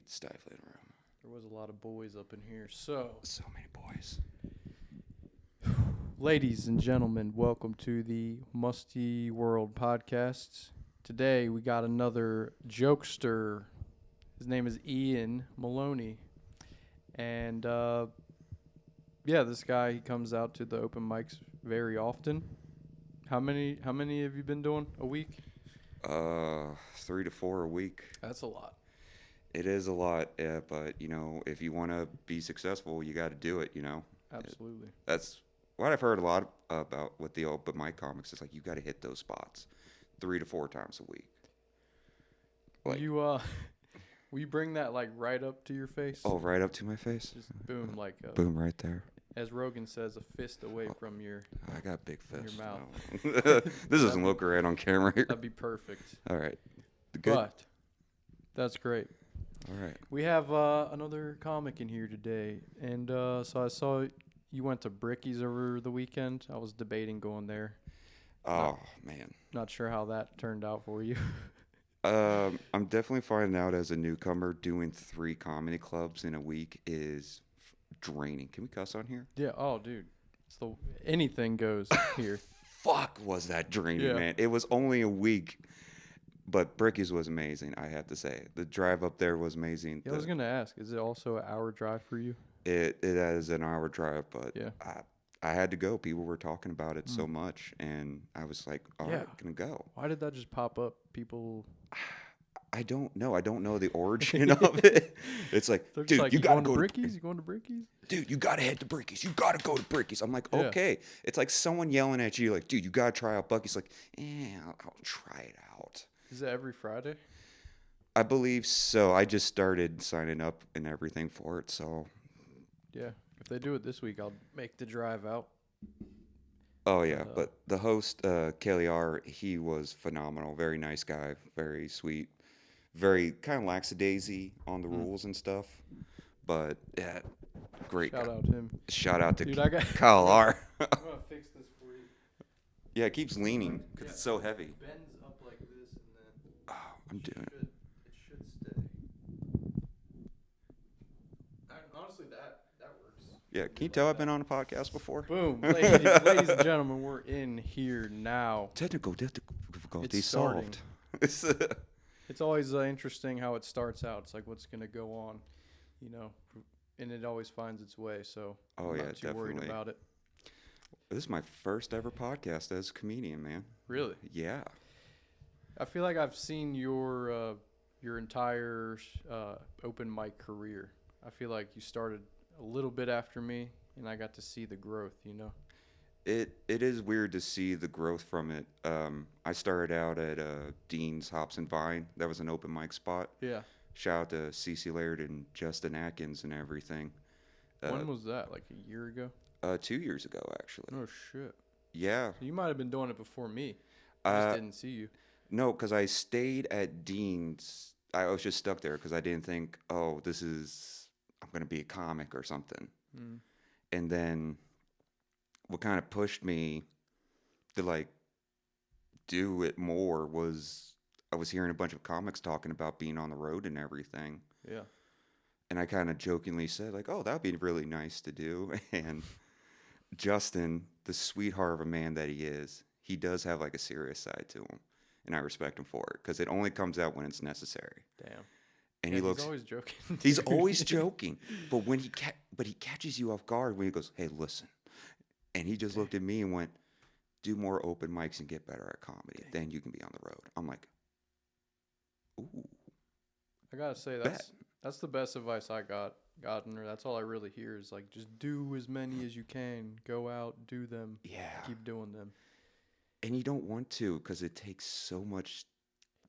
stifling room. There was a lot of boys up in here. So many boys. ladies and gentlemen, welcome to the Musty World podcast. Today we got another jokester. His name is Ian Maloney. And this guy, he comes out to the open mics very often. How many have you been doing a week? 3 to 4 a week. That's a lot. It is a lot, but if you want to be successful, you got to do it. Absolutely. That's what I've heard a lot about with the open mic comics. It's like you got to hit those spots 3 to 4 times a week. Like, will you bring that like right up to your face? Oh, right up to my face? Just boom, like boom right there. As Rogan says, a fist away from your. I got big fists. Your mouth. No. This doesn't look right on camera here. That'd be perfect. All right. Good. But that's great. All right. We have another comic in here today, and so I saw you went to Bricky's over the weekend. I was debating going there. Oh man. Not sure how that turned out for you. I'm definitely finding out as a newcomer doing 3 comedy clubs in a week is draining. Can we cuss on here? Yeah. Oh, dude. Anything goes here. Fuck, was that draining, man. It was only a week, but Bricky's was amazing, I have to say. The drive up there was amazing. Yeah, I was going to ask, is it also an hour drive for you? It is an hour drive, but yeah. I had to go. People were talking about it so much, and I was like, all right, going to go. Why did that just pop up? People... I don't know. I don't know the origin of it. It's like, dude, like, you got to go to Bricky's? You going to Bricky's? Dude, you got to head to Bricky's. You got to go to Bricky's. I'm like, okay. It's like someone yelling at you like, dude, you got to try out Buc-ee's. Like, I'll try it out. Is it every Friday? I believe so. I just started signing up and everything for it, so. Yeah. If they do it this week, I'll make the drive out. Oh, yeah. But the host, Kelly R., he was phenomenal. Very nice guy. Very sweet. Very kind of lackadaisy on the rules and stuff. But, yeah, great guy. Shout out to him. Shout out to Dude, Kyle R. I'm going to fix this for you. Yeah, it keeps leaning because it's so heavy. It bends up like this and then... Oh, I'm doing it. It should stay. Honestly, that works. Yeah, can you tell I've been on a podcast before? Boom. Ladies and gentlemen, we're in here now. Technical difficulty It's solved. It's always interesting how it starts out. It's like what's going to go on, and it always finds its way. So I'm not too worried about it. This is my first ever podcast as a comedian, man. Really? Yeah. I feel like I've seen your entire open mic career. I feel like you started a little bit after me, and I got to see the growth, It is weird to see the growth from it. I started out at Dean's Hops and Vine. That was an open mic spot. Yeah. Shout out to Cece Laird and Justin Atkins and everything. When was that? Like a year ago? 2 years ago, actually. Oh, shit. Yeah. So you might have been doing it before me. I just didn't see you. No, because I stayed at Dean's. I was just stuck there because I didn't think, I'm going to be a comic or something. Mm. And then what kind of pushed me to do it more was I was hearing a bunch of comics talking about being on the road and everything. Yeah. And I kind of jokingly said that would be really nice to do. And Justin, the sweetheart of a man that he is, he does have a serious side to him. And I respect him for it because it only comes out when it's necessary. Damn. And he's always joking. He's always joking. But when he catches you off guard when he goes, hey, listen. And he just looked at me and went, do more open mics and get better at comedy. Then you can be on the road. I'm like, ooh. I got to say, that's the best advice I gotten, or that's all I really hear is just do as many as you can. Go out, do them. Yeah. Keep doing them. And you don't want to because it takes so much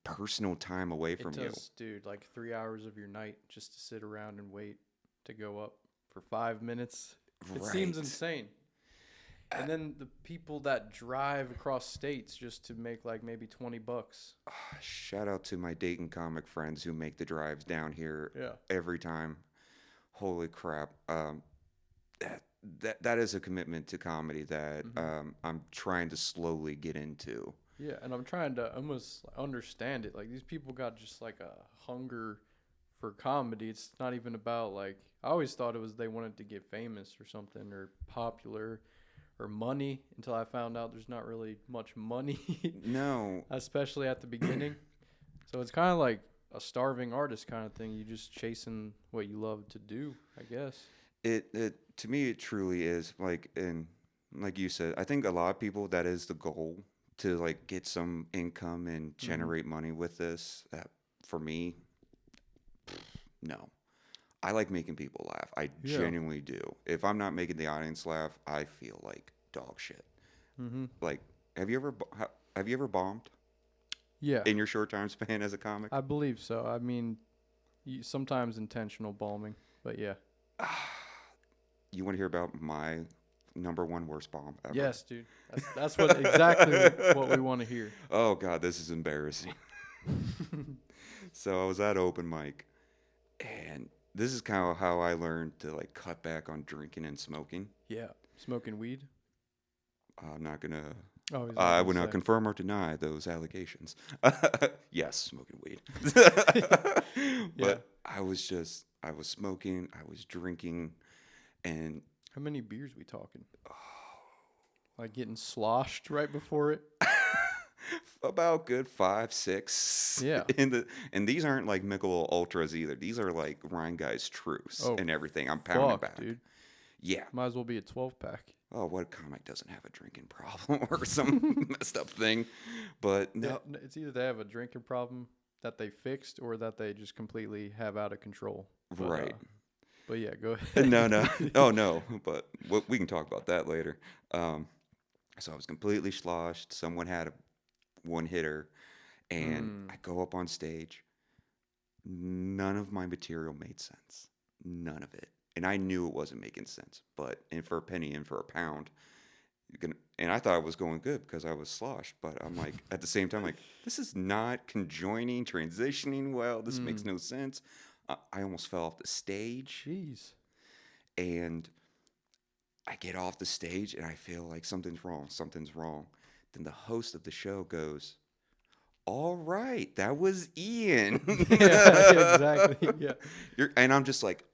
personal time away from you. Dude, 3 hours of your night just to sit around and wait to go up for 5 minutes. It seems insane. And then the people that drive across states just to make maybe $20. Shout out to my Dayton comic friends who make the drives down here every time. Holy crap. That is a commitment to comedy that I'm trying to slowly get into. Yeah, and I'm trying to almost understand it. These people got just a hunger for comedy, it's not even about like, I always thought it was they wanted to get famous or something or popular or money until I found out there's not really much money, No. especially at the beginning. So it's kind of like a starving artist kind of thing. You just chasing what you love to do, I guess. It to me it truly is like, and like you said, I think a lot of people that is the goal, to like get some income and generate money with this. For me, no. I like making people laugh. I Yeah. genuinely do. If I'm not making the audience laugh, I feel like dog shit. Mm-hmm. Like, have you ever bombed Yeah, in your short time span as a comic? I believe so. I mean, sometimes intentional bombing, but yeah. You want to hear about my number one worst bomb ever? Yes, dude. That's what exactly what we want to hear. Oh God, this is embarrassing. So I was at open mic, and this is kind of how I learned to like cut back on drinking and smoking. Yeah, smoking weed. I'm not gonna. Oh, he's not I gonna would not say. confirm or deny those allegations. Yes, smoking weed. Yeah. But I was smoking, I was drinking, and How many beers we talking? Like getting sloshed right before it. about good 5, 6. Yeah. And these aren't like Michelob Ultras either. These are like Rhinegeist Truce Oh, and everything. I'm pounding Fuck, back. dude. Yeah. Might as well be a 12-pack. Oh, what comic doesn't have a drinking problem or some messed up thing? But no. It's either they have a drinking problem that they fixed or that they just completely have out of control. But, Right. But yeah, go ahead. No. Oh, no. But we can talk about that later. So I was completely sloshed. Someone had a one hitter, and I go up on stage. None of my material made sense. None of it. And I knew it wasn't making sense. But in for a penny, in for a pound, and I thought I was going good because I was sloshed. But I'm like, at the same time, like, this is not conjoining, transitioning well. This makes no sense. I almost fell off the stage. Jeez. And I get off the stage and I feel like something's wrong. Then the host of the show goes, "All right, that was Ian." Yeah, exactly. Yeah. And I'm just like,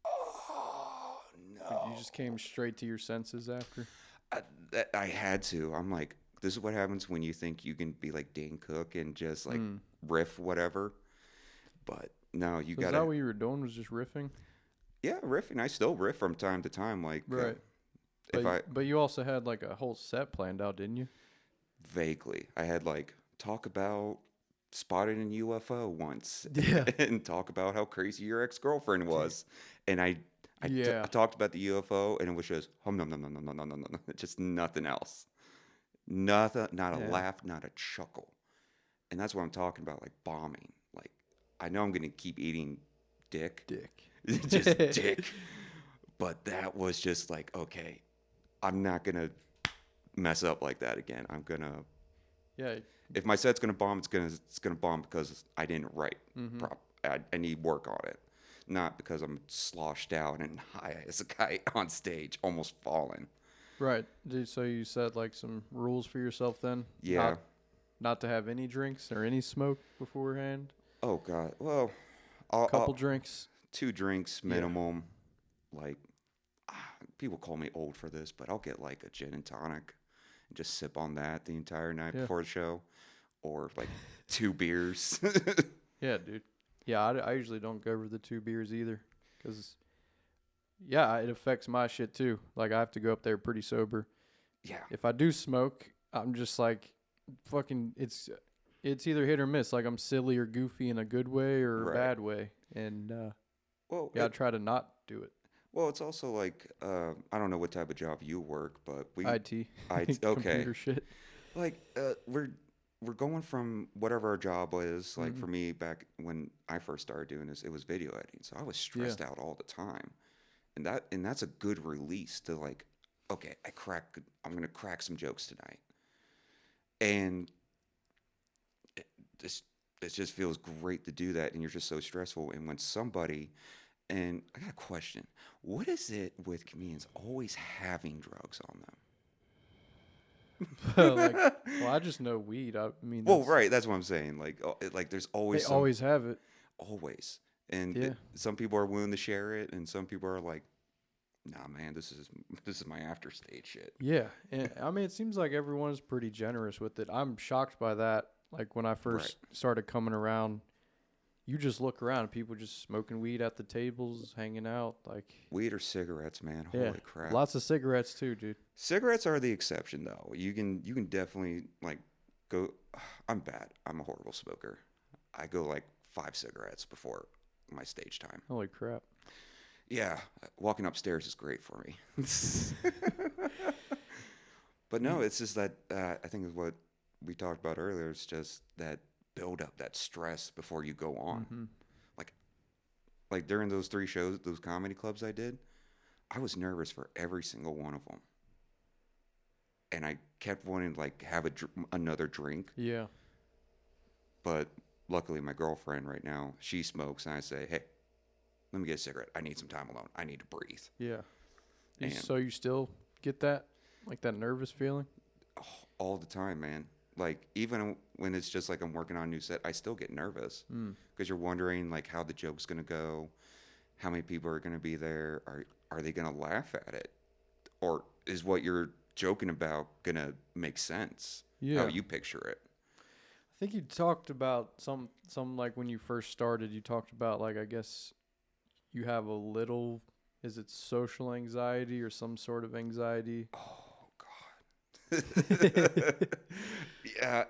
oh, no. You just came straight to your senses after? I had to. I'm like, this is what happens when you think you can be like Dane Cook and just like riff whatever. But no, you got to. Is that what you were doing, was just riffing? Yeah, riffing. I still riff from time to time. Like, Right. But you also had like a whole set planned out, didn't you? Vaguely. I had like talk about spotting a UFO once. Yeah. And talk about how crazy your ex-girlfriend was. And I talked about the UFO, and it was just no, just nothing else. Nothing, not a laugh, not a chuckle. And that's what I'm talking about, like bombing. Like, I know I'm going to keep eating dick. Just dick. But that was just like, okay, I'm not going to mess up like that again. I'm going to. Yeah. If my set's going to bomb, it's going to bomb because I didn't write. I need work on it. Not because I'm sloshed out and high as a kite on stage, almost falling. Right. So you set like some rules for yourself then? Yeah. Not to have any drinks or any smoke beforehand? Oh, God. Well, Couple drinks? 2 drinks minimum. Yeah. Like, people call me old for this, but I'll get like a gin and tonic and just sip on that the entire night before the show. Or like 2 beers. Yeah, dude. Yeah, I usually don't go over the 2 beers either. Because, yeah, it affects my shit too. Like, I have to go up there pretty sober. Yeah. If I do smoke, I'm just like, fucking, it's either hit or miss. Like, I'm silly or goofy in a good way or a bad way. And, I try to not do it. Well, it's also like, I don't know what type of job you work, but IT. Okay. Computer shit. Like, we're going from whatever our job was. Like, for me, back when I first started doing this, it was video editing. So I was stressed out all the time. And that's a good release to like, okay, I'm going to crack some jokes tonight. And this just feels great to do that. And you're just so stressful. And when and I got a question. What is it with comedians always having drugs on them? I just know weed. I mean, well, right. That's what I'm saying. Like, there's always they always have it. Always. And some people are willing to share it, and some people are like, "Nah, man, this is my after stage shit." Yeah, and I mean, it seems like everyone's pretty generous with it. I'm shocked by that. Like when I first started coming around, you just look around and people just smoking weed at the tables, hanging out. Like weed or cigarettes, man. Holy crap! Lots of cigarettes too, dude. Cigarettes are the exception, though. You can definitely like go. I'm bad. I'm a horrible smoker. I go like 5 cigarettes before my stage time. Holy crap! Yeah, walking upstairs is great for me. But no, it's just that I think is what we talked about earlier. It's just that build up, that stress before you go on. Mm-hmm. Like during those 3 shows, those comedy clubs I did, I was nervous for every single one of them, and I kept wanting to like have another drink. Yeah. But luckily, my girlfriend right now, she smokes, and I say, "Hey, let me get a cigarette. I need some time alone. I need to breathe." Yeah. So you still get that, like that nervous feeling? Oh, all the time, man. Like even when it's just like I'm working on a new set, I still get nervous because you're wondering like how the joke's gonna go, how many people are gonna be there, are they gonna laugh at it, or is what you're joking about gonna make sense? Yeah. How you picture it. I think you talked about some like when you first started, you talked about like I guess you have a little, is it social anxiety or some sort of anxiety? Oh God. Yeah,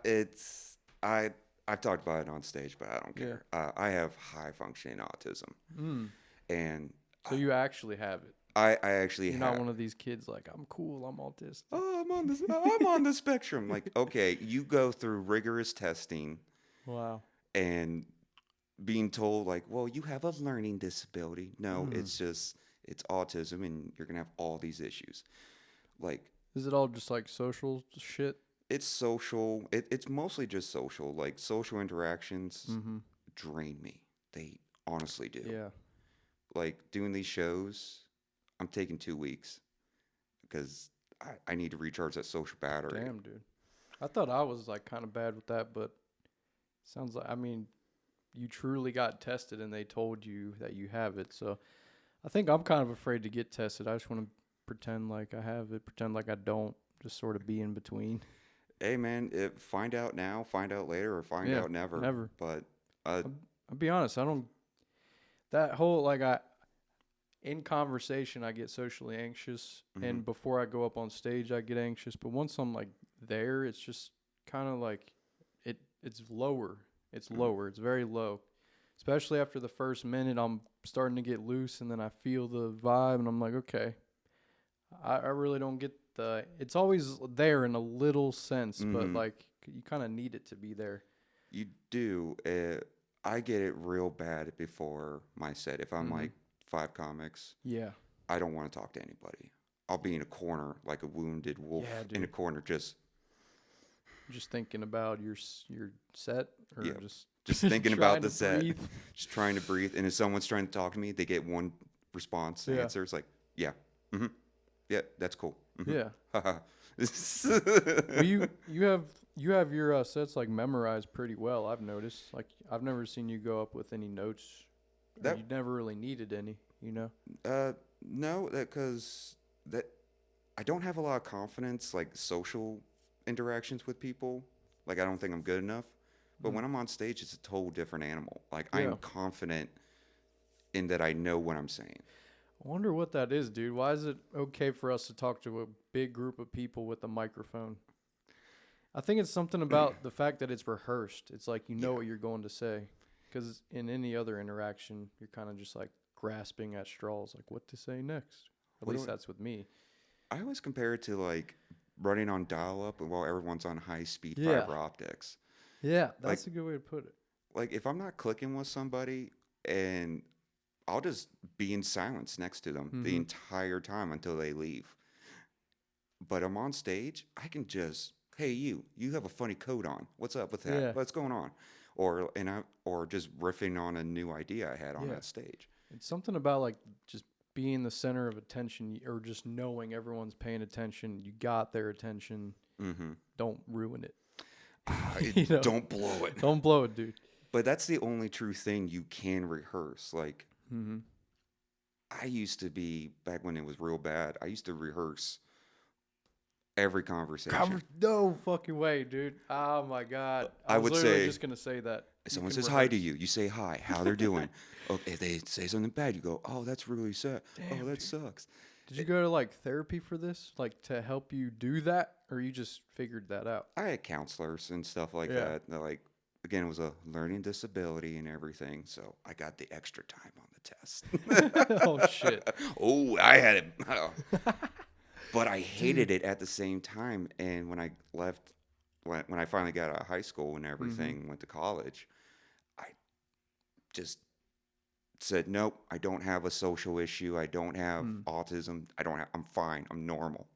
I've talked about it on stage, but I don't care. I have high functioning autism, and so you actually have it. I actually You're have. not one of these kids like I'm cool, I'm autistic. Oh, I'm on the spectrum. Like, okay, you go through rigorous testing. Wow. And being told like, well, you have a learning disability. No, it's autism, and you're gonna have all these issues. Like, is it all just like social shit? It's social. It's mostly just social. Like social interactions drain me. They honestly do. Yeah. Like doing these shows, I'm taking 2 weeks because I need to recharge that social battery. Damn, dude. I thought I was like kind of bad with that, but sounds like, I mean, you truly got tested and they told you that you have it. So I think I'm kind of afraid to get tested. I just want to pretend like I have it, pretend like I don't, just sort of be in between. Hey, man, find out now, find out later, or find out never. Never. But I'll be honest, I don't, that whole, like, in conversation, I get socially anxious. And before I go up on stage, I get anxious. But once I'm, like, there, it's just kind of like, it's lower. It's lower. It's very low. Especially after the first minute, I'm starting to get loose, and then I feel the vibe, and I'm like, okay. I really don't get it's always there in a little sense, but like you kind of need it to be there. You do. I get it real bad before my set. If I'm like 5 comics, I don't want to talk to anybody. I'll be in a corner like a wounded wolf in a corner, just thinking about your set, or just thinking about the set, just trying to breathe. And if someone's trying to talk to me, they get one response answer. It's like, yeah. Yeah, that's cool. Yeah. Well, you have your sets like memorized pretty well. I've noticed. Like I've never seen you go up with any notes. You never really needed any. You know. No, because I don't have a lot of confidence, like social interactions with people. Like I don't think I'm good enough. But when I'm on stage, it's a total different animal. Like I'm confident in that I know what I'm saying. I wonder what that is, dude. Why is it okay for us to talk to a big group of people with a microphone? I think it's something about the fact that it's rehearsed. It's like you know what you're going to say. Because in any other interaction, you're kind of just like grasping at straws, like what to say next. At least that's with me. I always compare it to like running on dial-up while everyone's on high-speed fiber optics. Yeah, that's a good way to put it. Like if I'm not clicking with somebody, and I'll just be in silence next to them the entire time until they leave. But I'm on stage, I can just, hey, you have a funny coat on. What's up with that? What's going on? Or just riffing on a new idea I had on that stage. It's something about like just being the center of attention, or just knowing everyone's paying attention. You got their attention. Don't ruin it. Don't blow it. Don't blow it, dude. But that's the only true thing you can rehearse. Like, I used to be, back when it was real bad, I used to rehearse every conversation. No fucking way, dude. Oh my god. I was would literally say, just gonna say that. someone says hi to you, you say hi, how they're doing. Okay, if they say something bad, you go, oh, that's really sad. Damn, Oh, that dude. sucks. Did you go to like therapy for this? Like to help you do that? Or you just figured that out? I had counselors and stuff like Yeah. that. They're like, again, it was a learning disability and everything, so I got the extra time on the test. Oh shit. Oh, I had it. Oh. But I hated it at the same time. And when I left, when I finally got out of high school and everything, went to college, I just said, nope, I don't have a social issue. I don't have autism. I'm fine. I'm normal.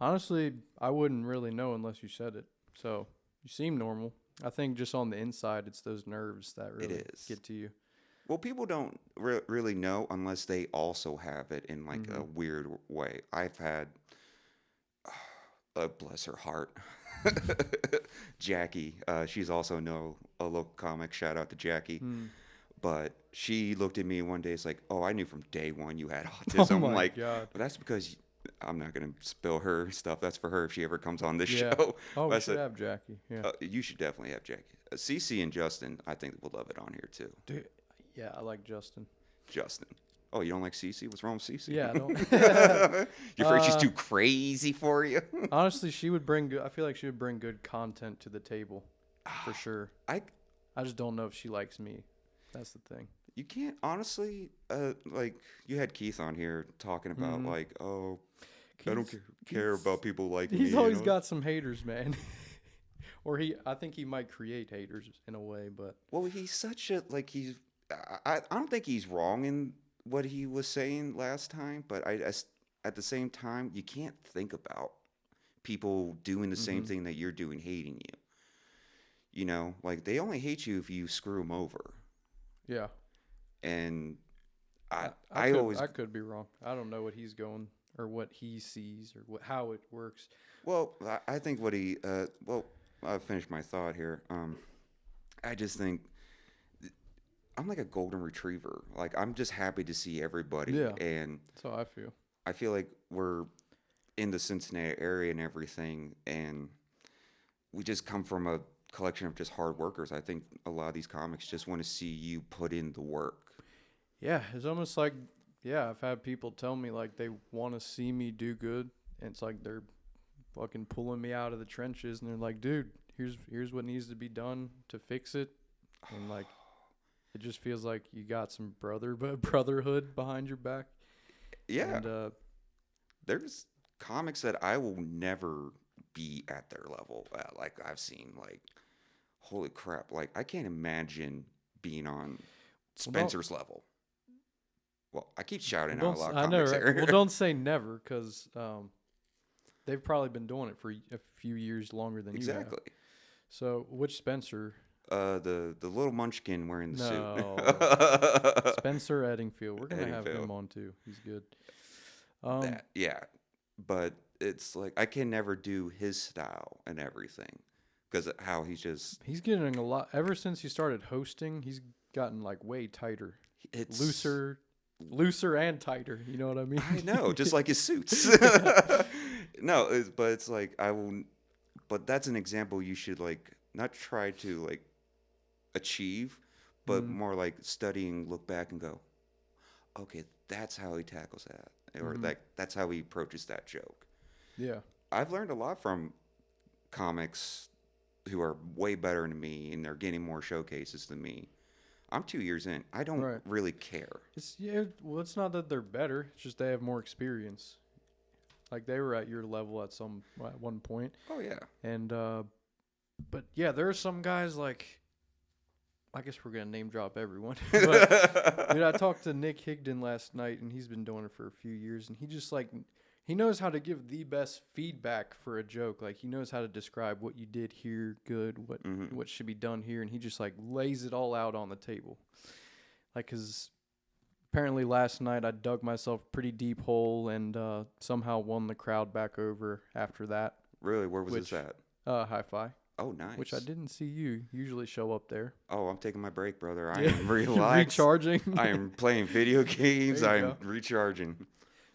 Honestly, I wouldn't really know unless you said it. So you seem normal. I think just on the inside, it's those nerves that really get to you. Well, people don't really know unless they also have it in like a weird way. I've had, bless her heart, Jackie. She's also a local comic. Shout out to Jackie. But she looked at me one day. It's like, oh, I knew from day one you had autism. Oh my I'm like, God. but that's because I'm not gonna spill her stuff. That's for her if she ever comes on this Yeah. show. Oh, we I should said, have Jackie. Yeah. you should definitely have Jackie. Cece and Justin, I think will love it on here too. Dude, yeah, I like Justin. Justin. Oh, you don't like Cece? What's wrong with Cece? Yeah, I don't. You're afraid she's too crazy for you? Honestly, she would bring good. I feel like she would bring good content to the table, for sure. I just don't know if she likes me. That's the thing. You can't honestly. Like you had Keith on here talking about like, oh, I don't care about people like me. He's always got some haters, man. Or I think he might create haters in a way, but. Well, he's such a like he's. I don't think he's wrong in what he was saying last time, but at the same time, you can't think about people doing the same thing that you're doing, hating you. You know, like they only hate you if you screw them over. Yeah. And I could be wrong. I don't know what he's going or what he sees or how it works. Well, I think what he I'll finish my thought here. I just think I'm like a golden retriever. Like I'm just happy to see everybody. Yeah. And that's how I feel. I feel like we're in the Cincinnati area and everything, and we just come from a collection of just hard workers. I think a lot of these comics just want to see you put in the work. Yeah, it's almost like, I've had people tell me like they want to see me do good, and it's like they're fucking pulling me out of the trenches, and they're like, dude, here's what needs to be done to fix it, and like it just feels like you got some brotherhood behind your back. Yeah, and there's comics that I will never be at their level. Like I've seen, like, holy crap! Like I can't imagine being on Spencer's level. Well, I keep shouting out a lot of comics here. Well, don't say never, because they've probably been doing it for a few years longer than you have. Exactly. So, which Spencer? The little munchkin wearing the suit. Spencer Eddingfield. We're gonna have him on too. He's good. Yeah, but it's like I can never do his style and everything because how he's getting a lot ever since he started hosting. He's gotten like way tighter. It's looser and tighter. You know what I mean? I know, just like his suits. No, but it's like I will. But that's an example you should like not try to like achieve, but more like studying, look back and go, okay, that's how he tackles that, or that's how he approaches that joke. Yeah, I've learned a lot from comics who are way better than me, and they're getting more showcases than me. I'm 2 years in. I don't really care. It's not that they're better. It's just they have more experience. Like they were at your level at one point. Oh yeah. And but yeah, there are some guys like. I guess we're gonna name drop everyone. But, dude, I talked to Nick Higdon last night, and he's been doing it for a few years, and he just like he knows how to give the best feedback for a joke. Like he knows how to describe what you did here, good, what should be done here, and he just like lays it all out on the table. Like, cause apparently last night I dug myself a pretty deep hole and somehow won the crowd back over after that. Really, where was this at? Hi-Fi. Oh, nice. which I didn't see you usually show up there. Oh, I'm taking my break, brother. I Yeah. am relaxed. Recharging. I am playing video games. There I you am go. recharging.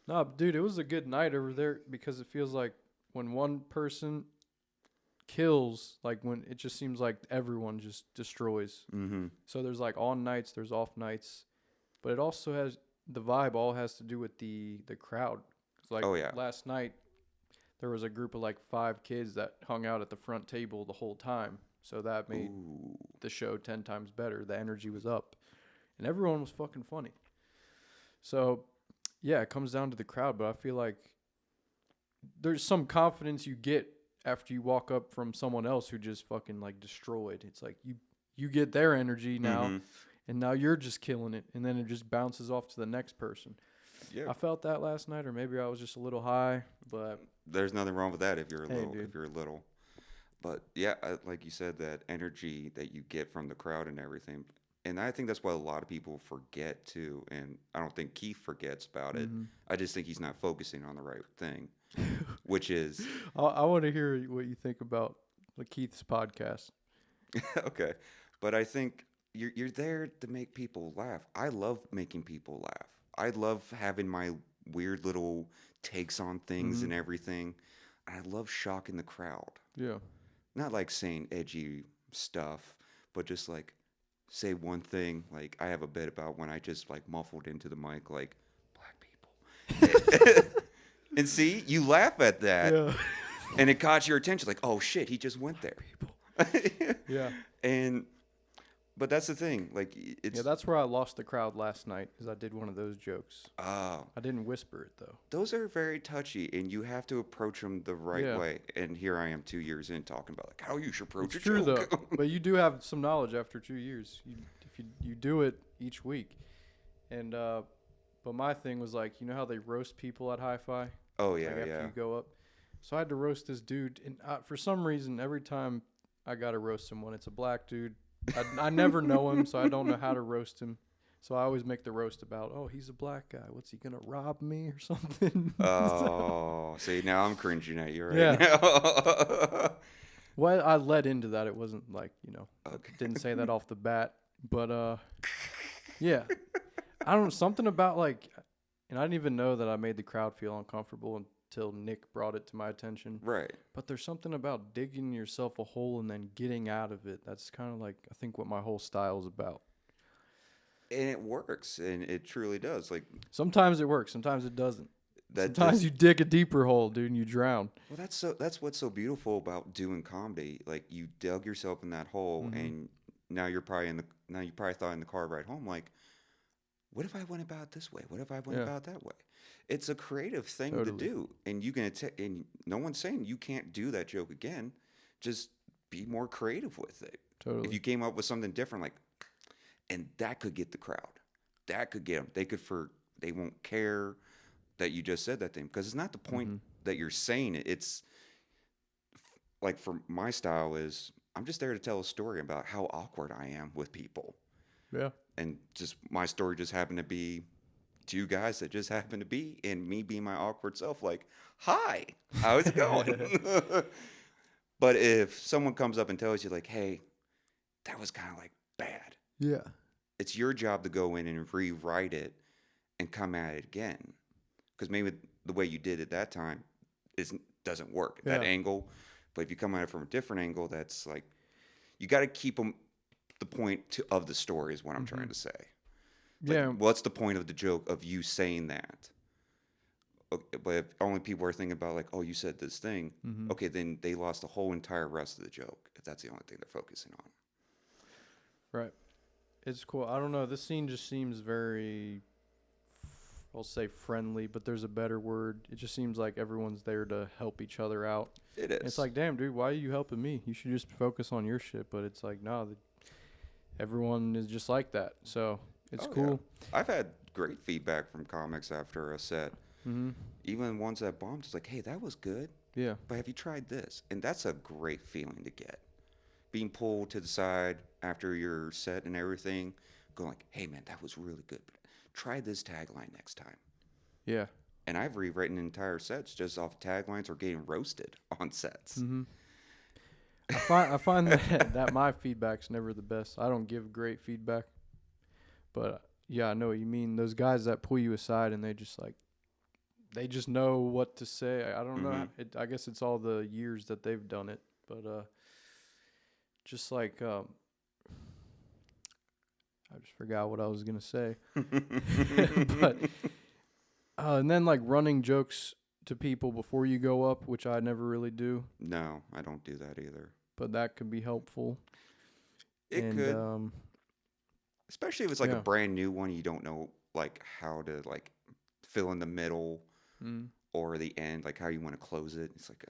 No, dude, it was a good night over there because it feels like when one person kills, like when it just seems like everyone just destroys. Mm-hmm. So there's like on nights, there's off nights, but it also has the vibe. All has to do with the crowd. It's like Oh, yeah. last night, there was a group of like 5 kids that hung out at the front table the whole time. So that made Ooh. the show 10 times better. The energy was up, and everyone was fucking funny. So yeah, it comes down to the crowd, but I feel like there's some confidence you get after you walk up from someone else who just fucking like destroyed. It's like you get their energy now, Mm-hmm. and now you're just killing it, and then it just bounces off to the next person. Yeah. I felt that last night, or maybe I was just a little high, but There's nothing wrong with that if you're Hey, little. dude. If you're little. But yeah, like you said, that energy that you get from the crowd and everything. And I think that's what a lot of people forget too. And I don't think Keith forgets about it. Mhm. I just think he's not focusing on the right thing, which is I want to hear what you think about the Keith's podcast. okay. But I think you're there to make people laugh. I love making people laugh. I love having my weird little takes on things Mhm. and everything. I love shocking the crowd. Yeah. Not like saying edgy stuff, but just like say one thing. Like I have a bit about when I just like muffled into the mic like black people. And see, you laugh at that. Yeah. And it caught your attention like, "Oh shit, he just went there." Yeah. And but that's the thing. Like it's Yeah, that's where I lost the crowd last night, is I did one of those jokes. oh, I didn't whisper it though. those are very touchy and you have to approach them the right Yeah. way. And here I am 2 years in talking about like how you should approach It's a true joke. though, but you do have some knowledge after 2 years. If you do it each week, and but my thing was like, you know how they roast people at Hi-Fi, Oh like yeah, after yeah. you go up. So I had to roast this dude, and for some reason, every time I gotta roast someone, it's a black dude. I never know him, so I don't know how to roast him. So I always make the roast about, oh, he's a black guy. What's he gonna rob me or something? Oh, see, now I'm cringing at you right Yeah. now. Well, I led into that. It wasn't like, I Okay. didn't say that off the bat, but yeah, I don't know, something about like, and I didn't even know that I made the crowd feel uncomfortable until Nick brought it to my attention. Right. But there's something about digging yourself a hole and then getting out of it. That's kind of like, I think, what my whole style is about. And it works, and it truly does. Like Sometimes it works, sometimes it doesn't. that. Sometimes you dig a deeper hole, dude, and you drown. Well, that's what's so beautiful about doing comedy. Like you dug yourself in that hole, Mhm. and now you probably thought in the car ride home, like, what if I went about it this way? What if I went Yeah. about it that way? It's a creative thing Totally. to do, and you can and no one's saying you can't do that joke again. Just be more creative with it. Totally. If you came up with something different, like, and that could get the crowd, that could get them. They won't care that you just said that thing because it's not the point Mhm. that you're saying it. It's like for my style is I'm just there to tell a story about how awkward I am with people, Yeah. and just my story just happened to be 2 guys that just happened to be, and me being my awkward self, like, hi, how's it going? But if someone comes up and tells you like, hey, that was kind of like bad, Yeah. it's your job to go in and rewrite it and come at it again. Because maybe the way you did it that time doesn't work at that Yeah. angle. But if you come at it from a different angle, that's like, you got to keep the point of the story is what I'm trying to say. Like, Yeah. what's the point of the joke of you saying that? Okay, but if only people are thinking about like, oh, you said this thing. Mhm. Okay, then they lost the whole entire rest of the joke if that's the only thing they're focusing on. Right. It's cool. I don't know. This scene just seems very, I'll say friendly, but there's a better word. It just seems like everyone's there to help each other out. It is. It's like, damn, dude, why are you helping me? You should just focus on your shit. But it's like, no, everyone is just like that. So it's Oh, yeah. cool. I've had great feedback from comics after a set. Mm-hmm. Even ones that bombed, it's like, hey, that was good, Yeah. but have you tried this? And that's a great feeling to get. Being pulled to the side after your set and everything, going like, hey, man, that was really good. But try this tagline next time. Yeah. And I've rewritten entire sets just off taglines or getting roasted on sets. Mm-hmm. I find that my feedback's never the best. I don't give great feedback. But yeah, I know what you mean. Those guys that pull you aside and they just know what to say. I don't know. I guess it's all the years that they've done it. But just like I just forgot what I was gonna say. But and then like running jokes to people before you go up, which I never really do. No, I don't do that either. But that could be helpful. It could. Especially if it's like a brand new one, you don't know like how to like fill in the middle or the end, like how you want to close it. It's like,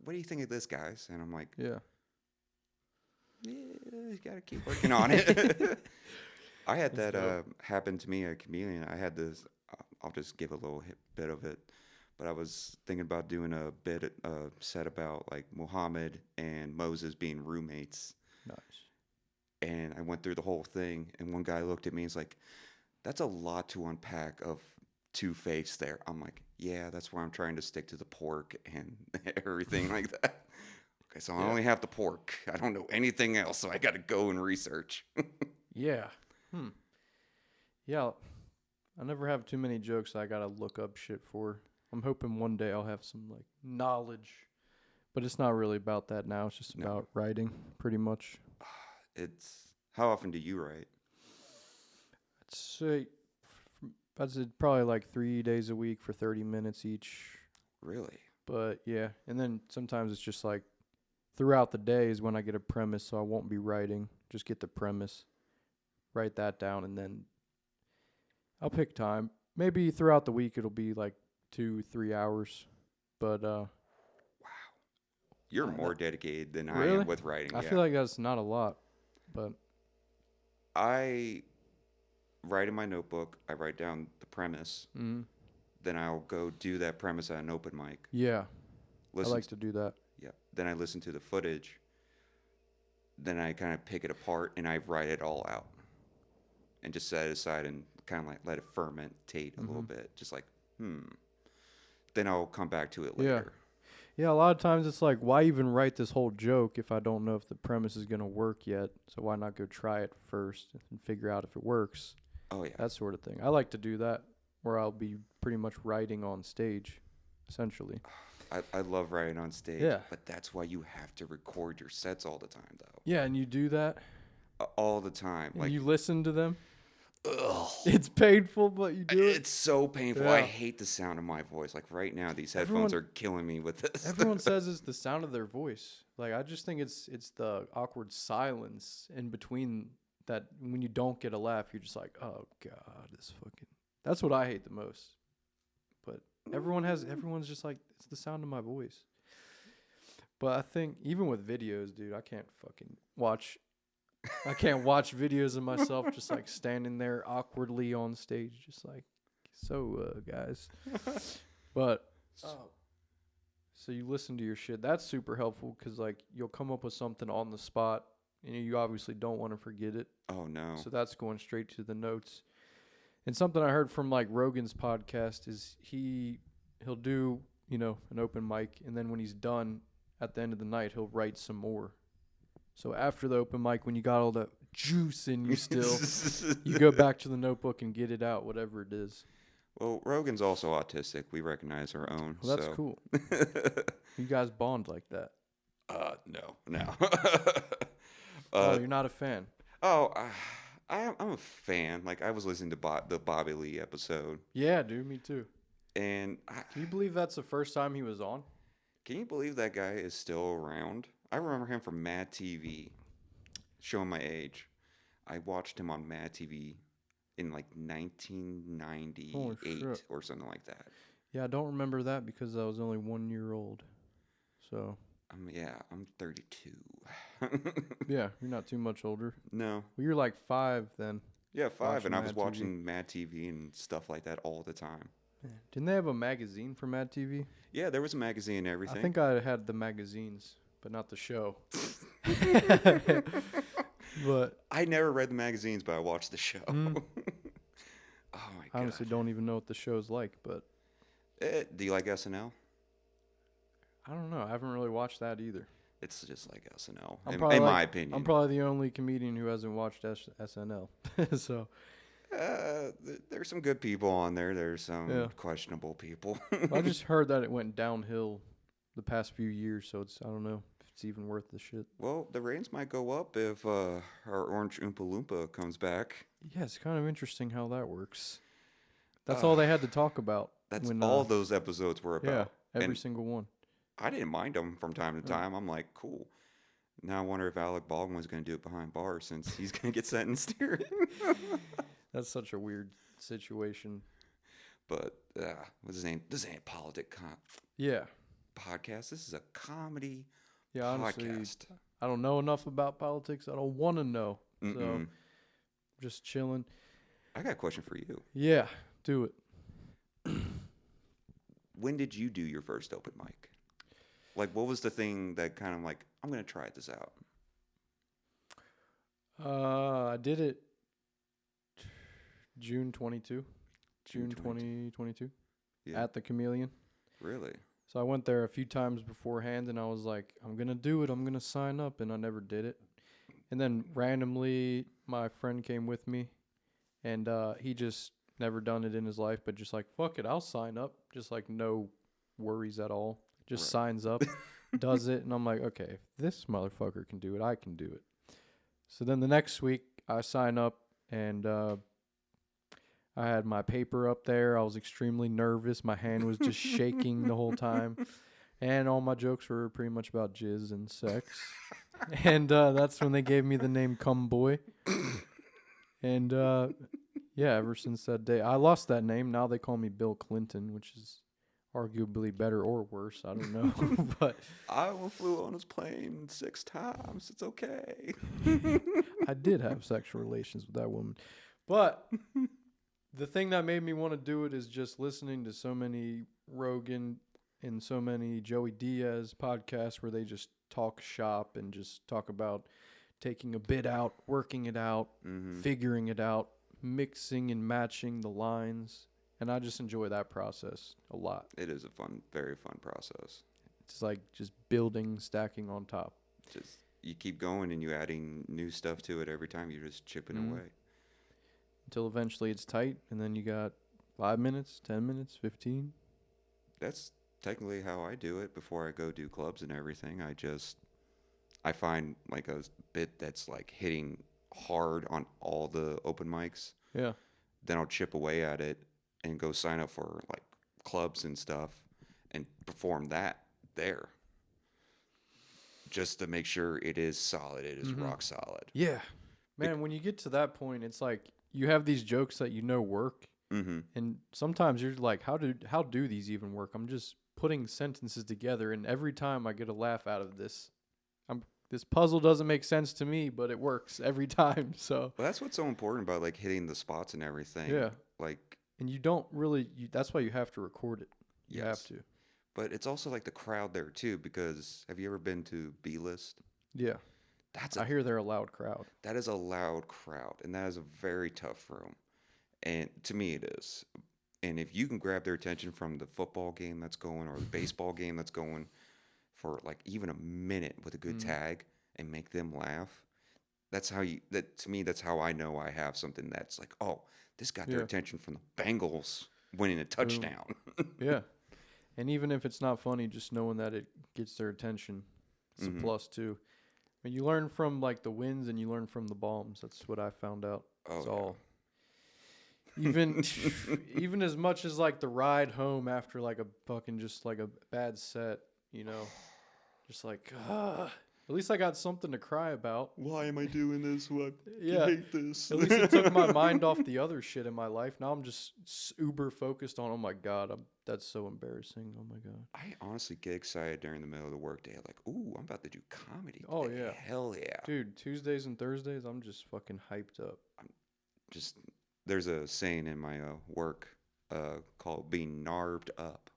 what do you think of this, guys? And I'm like, yeah, you gotta keep working on it. I had that happen to me at Chameleon. I had this. I'll just give a little bit of it, but I was thinking about doing a set about like Muhammad and Moses being roommates. Nice. And I went through the whole thing, and one guy looked at me and was like, that's a lot to unpack of two faiths there. I'm like, yeah, that's why I'm trying to stick to the pork and everything like that. Okay, so I only have the pork. I don't know anything else, so I got to go and research. Yeah. Yeah, I never have too many jokes I got to look up shit for. I'm hoping one day I'll have some, like, knowledge. But it's not really about that now. It's just about writing, pretty much. How often do you write? I'd say probably like 3 days a week for 30 minutes each. Really? But yeah, and then sometimes it's just like throughout the day is when I get a premise, so I won't be writing. Just get the premise, write that down, and then I'll pick time. Maybe throughout the week it'll be like 2-3 hours. But wow, you're more dedicated than I am with writing. I feel like that's not a lot. But I write in my notebook. I write down the premise. Mm-hmm. Then I'll go do that premise at an open mic. Yeah, I like to do that. Yeah. Then I listen to the footage. Then I kind of pick it apart and I write it all out, and just set it aside and kind of like let it fermentate a little bit. Just like, Then I'll come back to it later. Yeah, a lot of times it's like, why even write this whole joke if I don't know if the premise is going to work yet? So why not go try it first and figure out if it works? Oh, yeah. That sort of thing. I like to do that, where I'll be pretty much writing on stage, essentially. I love writing on stage. Yeah. But that's why you have to record your sets all the time, though. Yeah, and you do that? All the time. And you listen to them? Ugh. It's painful, but you do it. It's so painful. Yeah. I hate the sound of my voice. Like right now, these headphones are killing me with this. Everyone says it's the sound of their voice. Like I just think it's the awkward silence in between that when you don't get a laugh, you're just like, oh god, this fucking. That's what I hate the most. But everyone's just like, it's the sound of my voice. But I think even with videos, dude, I can't watch videos of myself just like standing there awkwardly on stage, just like, so guys. But so you listen to your shit. That's super helpful because like you'll come up with something on the spot and you obviously don't want to forget it. Oh no. So that's going straight to the notes. And something I heard from like Rogan's podcast is he'll do, an open mic, and then when he's done at the end of the night, he'll write some more. So after the open mic, when you got all the juice in you still, you go back to the notebook and get it out, whatever it is. Well, Rogan's also autistic. We recognize our own. Well, that's cool. You guys bond like that? No. You're not a fan? Oh, I'm a fan. Like, I was listening to the Bobby Lee episode. Yeah, dude, me too. And can you believe that's the first time he was on? Can you believe that guy is still around? I remember him from Mad TV, showing my age. I watched him on Mad TV in like 1998 or something like that. Yeah, I don't remember that because I was only 1 year old. So. I'm 32. Yeah, you're not too much older. No. Well, you're like 5 then. Yeah, 5, and I was watching Mad TV and stuff like that all the time. Didn't they have a magazine for Mad TV? Yeah, there was a magazine and everything. I think I had the magazines, but not the show. But I never read the magazines, but I watched the show. Oh my god! I honestly don't even know what the show's like, but do you like SNL? I don't know. I haven't really watched that either. It's just like SNL, I'm in my opinion. I'm probably the only comedian who hasn't watched SNL. So There's some good people on there. There's some yeah, questionable people. I just heard that it went downhill the past few years. So I don't know if it's even worth the shit. Well, the ratings might go up if our Orange Oompa Loompa comes back. Yeah, it's kind of interesting how that works. That's Uh, all they had to talk about. that's when all those episodes were yeah, about. every And single one. I didn't mind them from time to Yeah. time. I'm like, cool. Now I wonder if Alec Baldwin's going to do it behind bars since he's going to get sentenced here. That's such a weird situation. But what's his name? This ain't Yeah. podcast. This is a comedy Yeah, honestly, podcast. I don't know enough about politics. I don't want to know. So Mm-mm. just chilling. I got a question for you. Yeah, do it. When did you do your first open mic? Like, what was the thing that kind of like, I'm going to try this out? I did it June 22. June 2022 Yeah. at the Chameleon. Really? So I went there a few times beforehand and I was like, I'm going to do it. I'm going to sign up. And I never did it. And then randomly, my friend came with me and he just never done it in his life, but just like, fuck it, I'll sign up. Just like no worries at all. Just signs up, does it. And I'm like, okay, if this motherfucker can do it, I can do it. So then the next week I sign up and I had my paper up there. I was extremely nervous. My hand was just shaking the whole time. And all my jokes were pretty much about jizz and sex. And that's when they gave me the name Cum Boy. And yeah, ever since that day, I lost that name. Now they call me Bill Clinton, which is arguably better or worse. I don't know. But I flew on his plane 6 times. It's okay. I did have sexual relations with that woman. But the thing that made me want to do it is just listening to so many Rogan and so many Joey Diaz podcasts where they just talk shop and just talk about taking a bit out, working it out, figuring it out, mixing and matching the lines. And I just enjoy that process a lot. It is a fun, very fun process. It's like just building, stacking on top. Just you keep going and you're adding new stuff to it every time. You're just chipping away. Until eventually it's tight, and then you got 5 minutes, 10 minutes, 15. That's technically how I do it before I go do clubs and everything. I find like a bit that's like hitting hard on all the open mics. Yeah. Then I'll chip away at it and go sign up for like clubs and stuff and perform that there. Just to make sure it is solid. It is rock solid. Yeah. Man, when you get to that point, it's like you have these jokes that you know work. And sometimes you're like, how do these even work? I'm just putting sentences together, and every time I get a laugh out of this. This puzzle doesn't make sense to me, but it works every time. So well, that's what's so important about like hitting the spots and everything. Yeah. Like, and you don't really. That's why you have to record it. You have to. But it's also like the crowd there too, because have you ever been to B-List? Yeah. I hear they're a loud crowd. That is a loud crowd, and that is a very tough room. And to me, it is. And if you can grab their attention from the football game that's going or the baseball game that's going for like even a minute with a good tag and make them laugh, to me, that's how I know I have something that's like, oh, this got their attention from the Bengals winning a touchdown. Yeah. And even if it's not funny, just knowing that it gets their attention, it's a plus too. I mean, you learn from like the wins and you learn from the bombs. That's what I found out. It's all. Even as much as like the ride home after like a fucking just like a bad set, you know, just like, at least I got something to cry about. Why am I doing this? I hate this. At least it took my mind off the other shit in my life. Now I'm just uber focused on, oh my God, that's so embarrassing. Oh my God. I honestly get excited during the middle of the workday. Like, ooh, I'm about to do comedy. Oh, yeah. Hell yeah. Dude, Tuesdays and Thursdays, I'm just fucking hyped up. There's a saying in my work called being narbed up.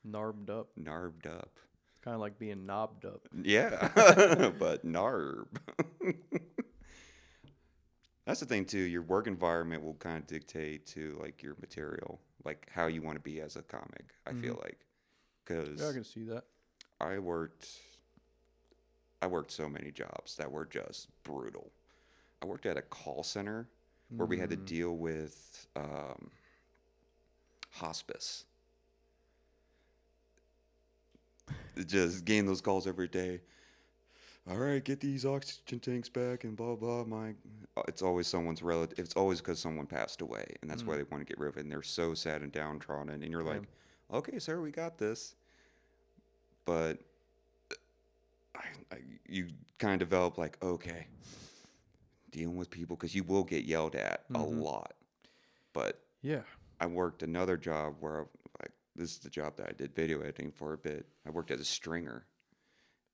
Narbed up? Narbed up. Kind of like being knobbed up. Yeah, but narb. That's the thing, too. Your work environment will kind of dictate to, like, your material, like, how you want to be as a comic, I feel like. Cause yeah, I can see that. I worked I worked so many jobs that were just brutal. I worked at a call center where we had to deal with hospice. Just getting those calls every day. All right, get these oxygen tanks back and blah blah. It's always someone's relative. It's always because someone passed away, and that's why they want to get rid of it. And they're so sad and downtrodden. And you're like, okay, sir, we got this. But you kind of develop like, okay, dealing with people because you will get yelled at a lot. But yeah, I worked another job where this is the job that I did video editing for a bit. I worked as a stringer,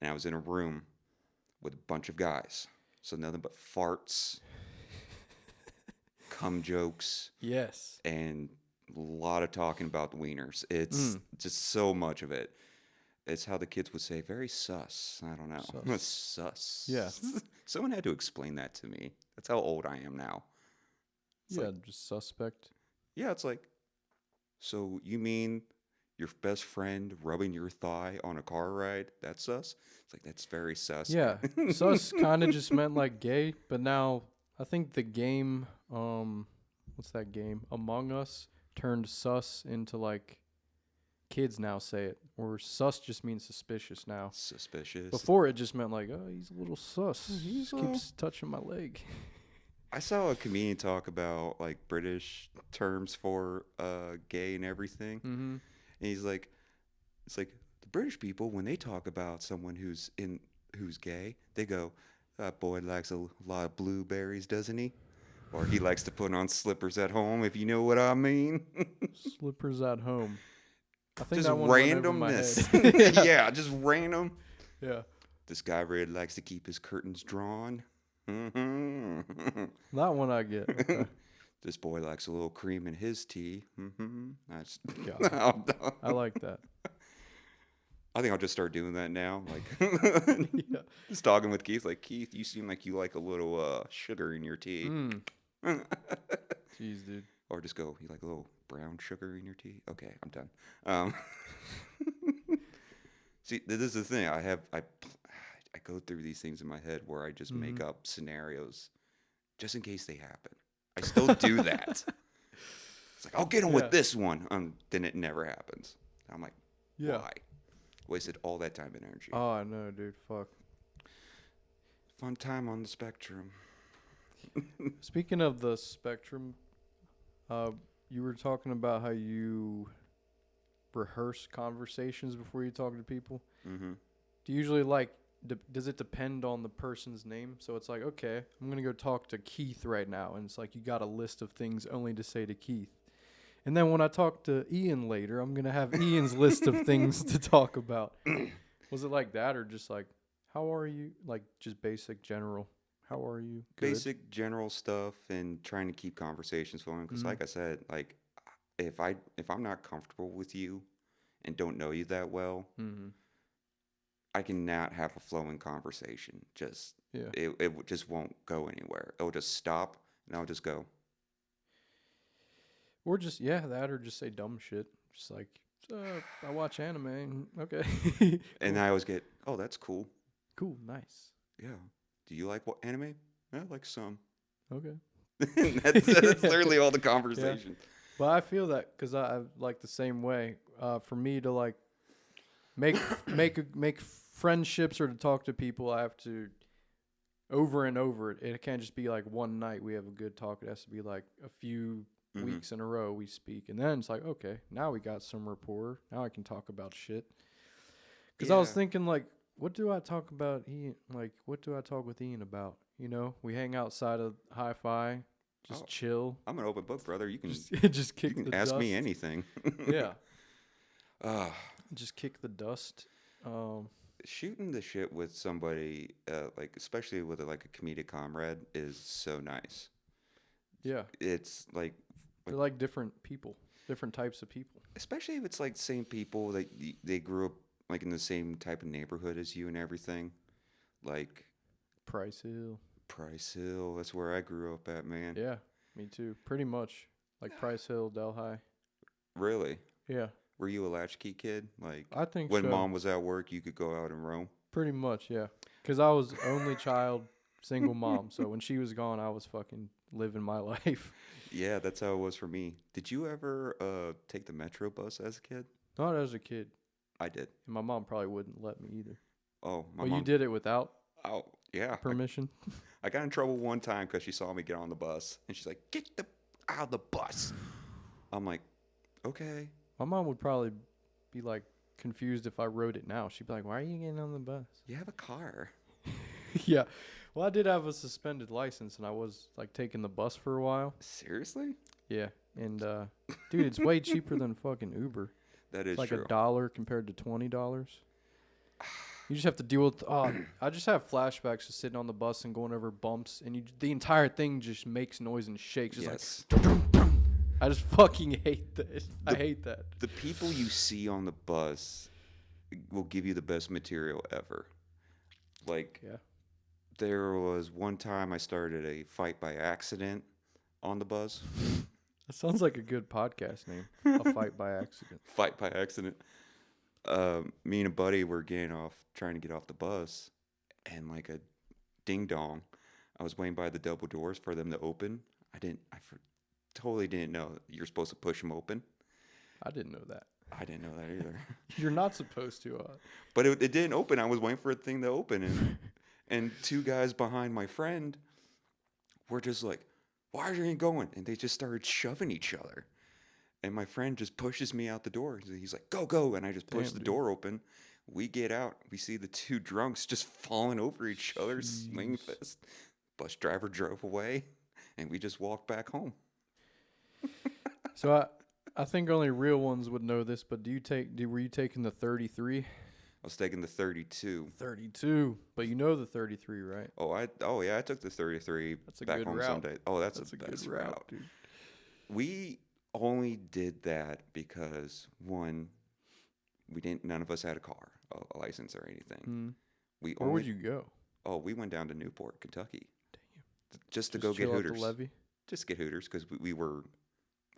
and I was in a room with a bunch of guys. So nothing but farts, cum jokes. Yes. And a lot of talking about the wieners. It's just so much of it. It's how the kids would say, very sus. I don't know. Sus. Yeah. Someone had to explain that to me. That's how old I am now. It's just suspect. Yeah, it's like, so you mean your best friend rubbing your thigh on a car ride? That's sus? It's like, that's very sus. Yeah. Sus kind of just meant like gay, but now I think the game, what's that game? Among Us turned sus into like, kids now say it, or sus just means suspicious now. Suspicious. Before it just meant like, oh, he's a little sus. He just keeps touching my leg. I saw a comedian talk about like British terms for gay and everything. Mm-hmm. And he's like, it's like the British people, when they talk about someone who's gay, they go, that boy likes a lot of blueberries, doesn't he? Or he likes to put on slippers at home, if you know what I mean. Slippers at home. I think just that one randomness. Yeah, just random. Yeah. This guy really likes to keep his curtains drawn. Mm-hmm. That one I get. Okay. This boy likes a little cream in his tea. Mm-hmm. I like that. I think I'll just start doing that now. Like, just talking with Keith. Like, Keith, you seem like you like a little sugar in your tea. Jeez, dude. Or just go, you like a little brown sugar in your tea? Okay, I'm done. See, this is the thing. I go through these things in my head where I just make up scenarios just in case they happen. I still do that. It's like, I'll get him with this one. Then it never happens. I'm like, why? Wasted all that time and energy. Oh, I know, dude. Fuck. Fun time on the spectrum. Speaking of the spectrum, you were talking about how you rehearse conversations before you talk to people. Mm-hmm. Do you usually does it depend on the person's name? So it's like, okay, I'm going to go talk to Keith right now. And it's like, you got a list of things only to say to Keith. And then when I talk to Ian later, I'm going to have Ian's list of things to talk about. Was it like that, or just like, how are you? Like just basic general, how are you? Good? Basic general stuff and trying to keep conversations flowing. Because like I said, like if I'm not comfortable with you and don't know you that well, I cannot have a flowing conversation. Just it just won't go anywhere. It'll just stop, and I'll just go. Or just that, or just say dumb shit. Just like, I watch anime. Okay. And I always get, oh, that's cool. Cool, nice. Yeah. Do you like what anime? Yeah, I like some. Okay. that's literally all the conversation. Yeah. But I feel that because I like the same way. For me to like make friendships or to talk to people, I have to over and over. It can't just be like one night we have a good talk. It has to be like a few weeks in a row we speak, and then it's like, okay, now we got some rapport. Now I can talk about shit. Because I was thinking, like, what do I talk about Ian? Like, what do I talk with Ian about? You know, we hang outside of Hi-Fi, just chill. I'm an open book, brother. You can just kick. You can ask dust. me anything. Yeah. Just kick the dust. Shooting the shit with somebody, like especially with like a comedic comrade, is so nice. Yeah. It's like they're like different people, different types of people. Especially if it's like same people that they grew up like in the same type of neighborhood as you and everything. Like Price Hill. That's where I grew up at, man. Yeah, me too. Pretty much. Like Price Hill, Delhi. Really? Yeah. Were you a latchkey kid? Like I think when mom was at work, you could go out and roam? Pretty much, yeah. Because I was only child, single mom. So when she was gone, I was fucking living my life. Yeah, that's how it was for me. Did you ever take the Metro bus as a kid? Not as a kid. I did. And my mom probably wouldn't let me either. Oh, my Well, mom. you did it without Oh, yeah. permission? I got in trouble one time because she saw me get on the bus, and she's like, "Get the out of the bus." I'm like, "Okay." My mom would probably be like confused if I rode it now. She'd be like, "Why are you getting on the bus?" You have a car. Yeah. Well, I did have a suspended license, and I was like taking the bus for a while. Seriously? Yeah. And dude, it's way cheaper than fucking Uber. That is It's like true. $1 compared to $20. You just have to deal with. I just have flashbacks of sitting on the bus and going over bumps, and the entire thing just makes noise and shakes. Just Yes. like, I just fucking hate that. I hate that. The people you see on the bus will give you the best material ever. Like, Yeah. there was one time I started a fight by accident on the bus. That sounds like a good podcast name. A fight by accident. Fight by accident. Me and a buddy were trying to get off the bus, and like a ding dong, I was waiting by the double doors for them to open. Totally didn't know you're supposed to push them open. I didn't know that. I didn't know that either. You're not supposed to. But it didn't open. I was waiting for a thing to open, and two guys behind my friend were just like, "Why are you going?" And they just started shoving each other. And my friend just pushes me out the door. He's like, "Go, go." And I just push the door open. We get out. We see the two drunks just falling over each other, swinging fist. Bus driver drove away, and we just walked back home. So I think only real ones would know this, but were you taking the 33? I was taking the 32. 32. But you know the 33, right? Oh yeah, I took the 33 That's a back good home route. Sunday. Oh, that's a the best good route. dude. We only did that because one, none of us had a car, a license or anything. Where would you go? Oh, we went down to Newport, Kentucky. Damn. Just to go get chill at the Hooters. levee? Just get Hooters because we were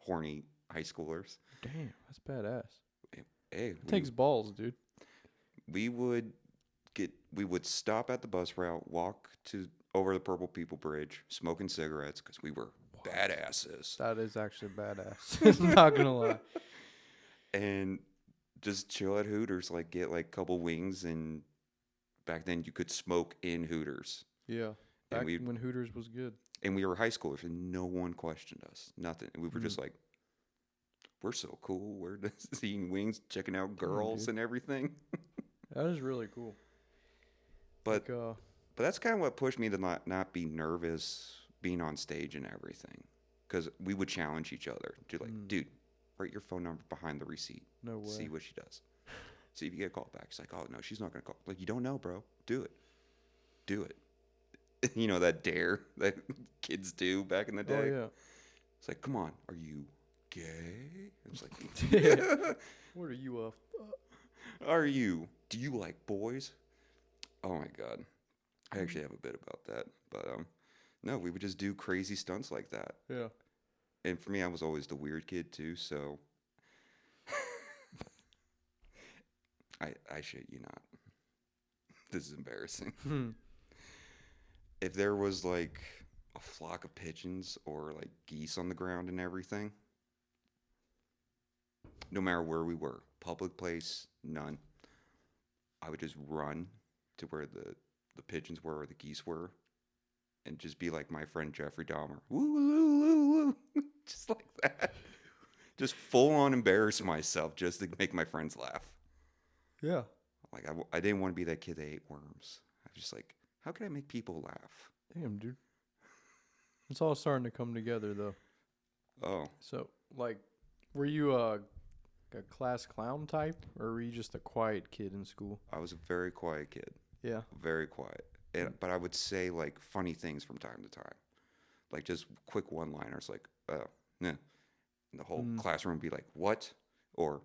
horny high schoolers. Damn, that's badass. Hey, It takes balls, dude. we would stop at the bus route, walk over the Purple People Bridge, smoking cigarettes because we were badasses, That is actually badass. I'm not going to lie. and just chill at Hooters, like get like a couple wings, and back then you could smoke in Hooters. Yeah. Back And when Hooters was good. And we were high schoolers, and no one questioned us. Nothing. We were just like, we're so cool. We're just eating wings, checking out girls and everything. That is really cool. But Like, but that's kind of what pushed me to not be nervous being on stage and everything, because we would challenge each other to like, dude, write your phone number behind the receipt. no way. See what she does. See if you get a call back. She's like, oh no, she's not gonna call. Like, you don't know, bro. Do it. Do it. You know that dare that kids do back in the day. Oh yeah. It's like, come on, are you gay? It's like, Yeah. What are you are you? Do you like boys? Oh my god, I actually have a bit about that, but no, we would just do crazy stunts like that. Yeah. And for me, I was always the weird kid too, so I shit you not. This is embarrassing. If there was like a flock of pigeons or like geese on the ground and everything, no matter where we were, public place, none, I would just run to where the pigeons were or the geese were, and just be like my friend Jeffrey Dahmer. Woo, woo, woo, woo. Just like that. Just full on embarrass myself just to make my friends laugh. Yeah. Like, I didn't want to be that kid that ate worms. I was just like, how can I make people laugh? Damn, dude. It's all starting to come together, though. Oh. So, like, were you a class clown type, or were you just a quiet kid in school? I was a very quiet kid. Yeah. Very quiet. But I would say, like, funny things from time to time. Like, just quick one-liners, like, oh, nah. And the whole classroom would be like, what? Or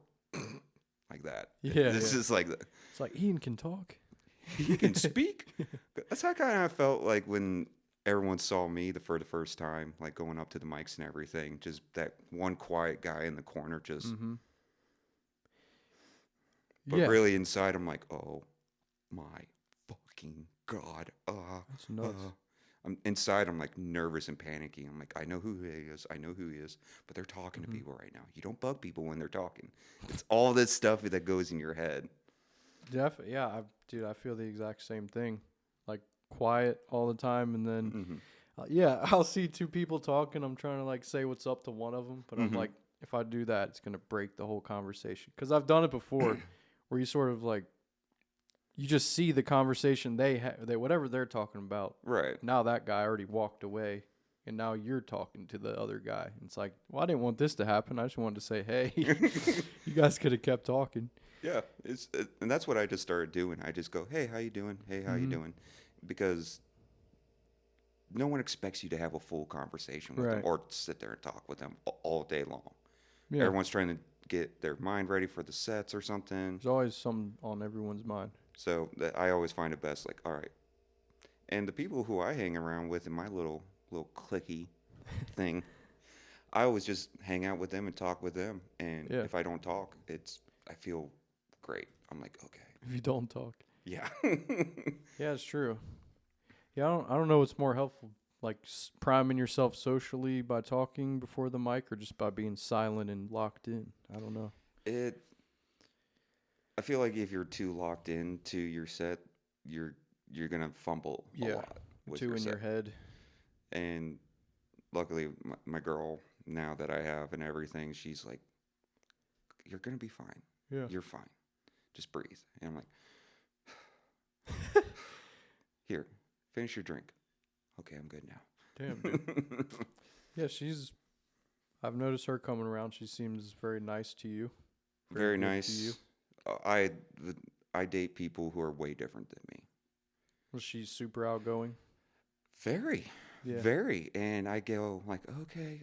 like that. Yeah. This is like... It's like, Ian can talk. He can speak. That's how kind of felt like when everyone saw me for the first time, like going up to the mics and everything. Just that one quiet guy in the corner, just. But Yeah. really inside, I'm like, oh my fucking God. That's nuts. I'm inside. I'm like nervous and panicky. I'm like, I know who he is. I know who he is. But they're talking to people right now. You don't bug people when they're talking. It's all this stuff that goes in your head. Definitely, yeah, dude. I feel the exact same thing. Like quiet all the time, and then yeah, I'll see two people talking. I'm trying to like say what's up to one of them, but I'm like, if I do that, it's gonna break the whole conversation. Because I've done it before, where you sort of like, you just see the conversation they whatever they're talking about. Right. Now that guy already walked away, and now you're talking to the other guy. And it's like, well, I didn't want this to happen. I just wanted to say, hey, you guys could have kept talking. Yeah, and that's what I just started doing. I just go, "Hey, how you doing? Hey, how you doing?" Because no one expects you to have a full conversation with them or sit there and talk with them all day long. Yeah. Everyone's trying to get their mind ready for the sets or something. There's always something on everyone's mind. So I always find it best, like, all right. And the people who I hang around with in my little cliquey thing, I always just hang out with them and talk with them. And if I don't talk, I feel great. I'm like, okay. If you don't talk. Yeah. Yeah, it's true. Yeah, I don't know what's more helpful, like priming yourself socially by talking before the mic, or just by being silent and locked in. I don't know. I feel like if you're too locked into your set, you're gonna fumble a lot with too your in set. your head. And luckily, my girl now that I have and everything, she's like, "You're gonna be fine. Yeah, you're fine. Just breathe." And I'm like, "Here, finish your drink." Okay, I'm good now. Damn, dude. Yeah, I've noticed her coming around. She seems very nice to you. Very nice. To you. I date people who are way different than me. Was she super outgoing? Very. Yeah. Very. And I go like,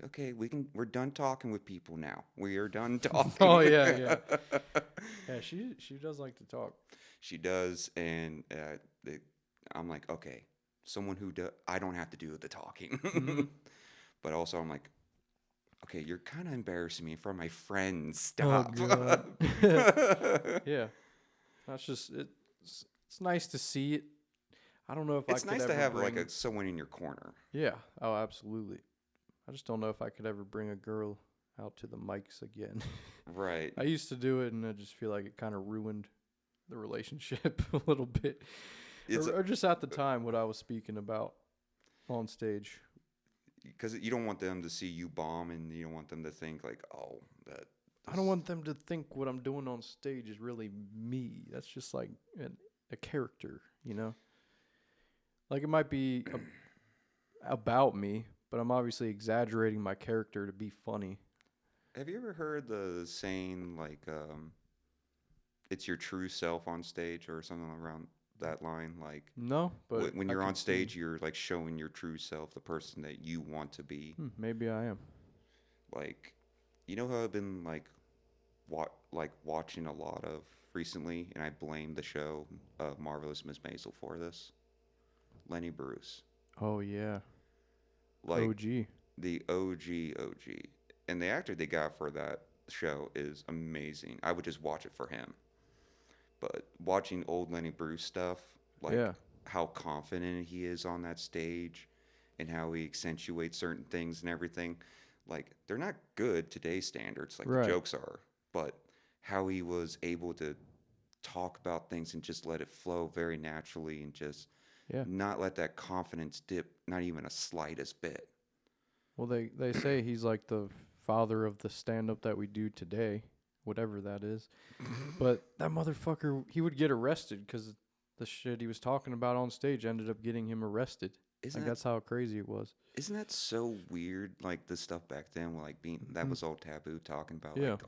okay, we're done talking with people now. We are done talking. Oh yeah. Yeah, she does like to talk. She does, and I'm like, okay, someone who I don't have to do the talking. But also I'm like, okay, you're kind of embarrassing me in front of my friends. Stop. Oh, God. Yeah. That's just it's nice to see it. I don't know if it's nice to have like someone in your corner. Yeah. Oh, absolutely. I just don't know if I could ever bring a girl out to the mics again. Right. I used to do it, and I just feel like it kind of ruined the relationship a little bit. Or just at the time what I was speaking about on stage. Because you don't want them to see you bomb, and you don't want them to think like, oh, that. I don't want them to think what I'm doing on stage is really me. That's just like a character, you know? Like it might be about me, but I'm obviously exaggerating my character to be funny. Have you ever heard the saying like, it's your true self on stage or something around that line? Like, no, but when you're on stage, you're like showing your true self, the person that you want to be. Maybe I am. Like, you know how I've been like watching a lot of recently, and I blame the show Marvelous Miss Maisel for this. Lenny Bruce. Oh yeah. Like OG. The OG. And the actor they got for that show is amazing. I would just watch it for him. But watching old Lenny Bruce stuff, like how confident he is on that stage and how he accentuates certain things and everything, like they're not good today's standards, like the jokes are, but how he was able to talk about things and just let it flow very naturally and just not let that confidence dip, not even a slightest bit. Well, they say he's like the father of the stand-up that we do today, whatever that is. But that motherfucker, he would get arrested because the shit he was talking about on stage ended up getting him arrested. That's how crazy it was. Isn't that so weird? Like the stuff back then, like that was all taboo, talking about like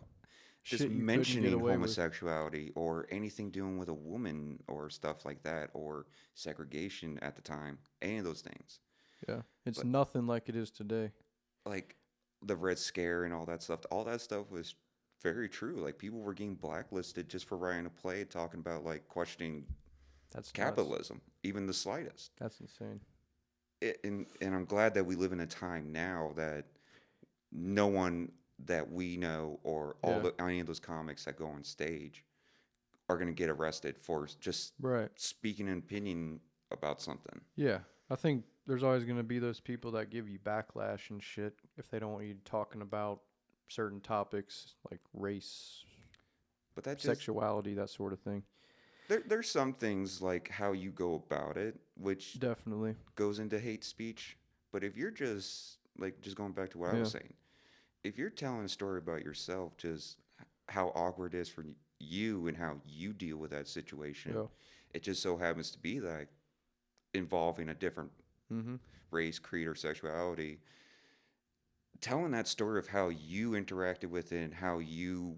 just mentioning homosexuality or anything dealing with a woman or stuff like that, or segregation at the time, any of those things. Yeah, it's nothing like it is today. Like the Red Scare and all that stuff was very true. Like people were getting blacklisted just for writing a play talking about like questioning capitalism, even the slightest. That's insane. And I'm glad that we live in a time now that no one that we know or any of those comics that go on stage are going to get arrested for just Right. speaking an opinion about something. Yeah. I think there's always going to be those people that give you backlash and shit if they don't want you talking about certain topics like race, But that just sexuality, that sort of thing. there's some things like how you go about it, which Definitely. goes into hate speech. But if you're just going back to what I Yeah. was saying, if you're telling a story about yourself, just how awkward it is for you and how you deal with that situation, Yeah. it just so happens to be that involving a different Mm-hmm. race, creed, or sexuality, telling that story of how you interacted with it and how you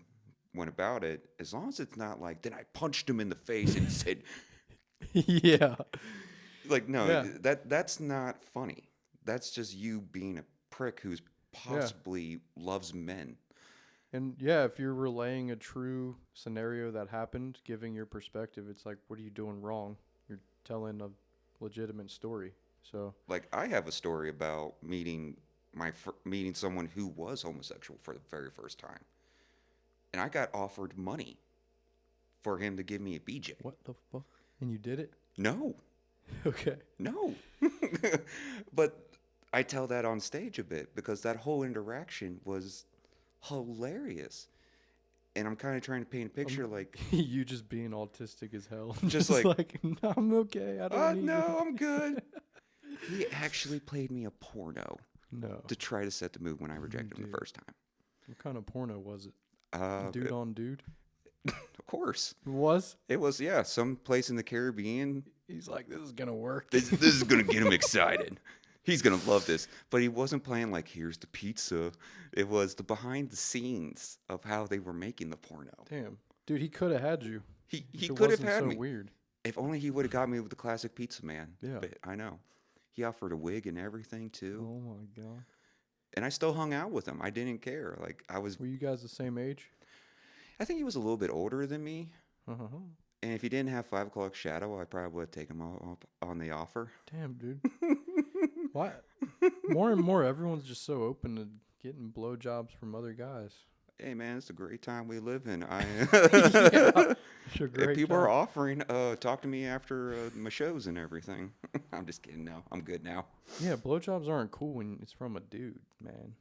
went about it, as long as it's not like, then I punched him in the face and said, Yeah. like, no, Yeah. that's not funny. That's just you being a prick who's possibly loves men. And yeah, if you're relaying a true scenario that happened, giving your perspective, it's like, what are you doing wrong? You're telling a legitimate story. So Like, I have a story about meeting meeting someone who was homosexual for the very first time, and I got offered money for him to give me a BJ. what the fuck? And you did it? No, Okay. no. But I tell that on stage a bit because that whole interaction was hilarious. And I'm kind of trying to paint a picture like, You just being autistic as hell. Just like, no, I'm okay. I don't need no, it." I'm good. He actually played me a porno No. to try to set the mood when I rejected him Dude. the first time. What kind of porno was it? Uh, Dude on dude? of course. It was? It was, yeah, some place in the Caribbean. He's like, this is going to work. This is going to get him excited. He's going to love this. But he wasn't playing like, here's the pizza. It was the behind the scenes of how they were making the porno. Damn. Dude, he could have had you. He If it could have wasn't had so me. weird. If only he would have got me with the classic pizza man. Yeah. But I know. He offered a wig and everything too. Oh my God. And I still hung out with him. I didn't care. Like Were you guys the same age? I think he was a little bit older than me. Uh-huh. And if he didn't have 5 o'clock shadow, I probably would have taken him up on the offer. Damn, dude. Why? More and more, everyone's just so open to getting blowjobs from other guys. Hey man, it's a great time we live in. Yeah, it's a If great people time. are offering, talk to me after my shows and everything. I'm just kidding. No, I'm good now. Yeah, blowjobs aren't cool when it's from a dude, man.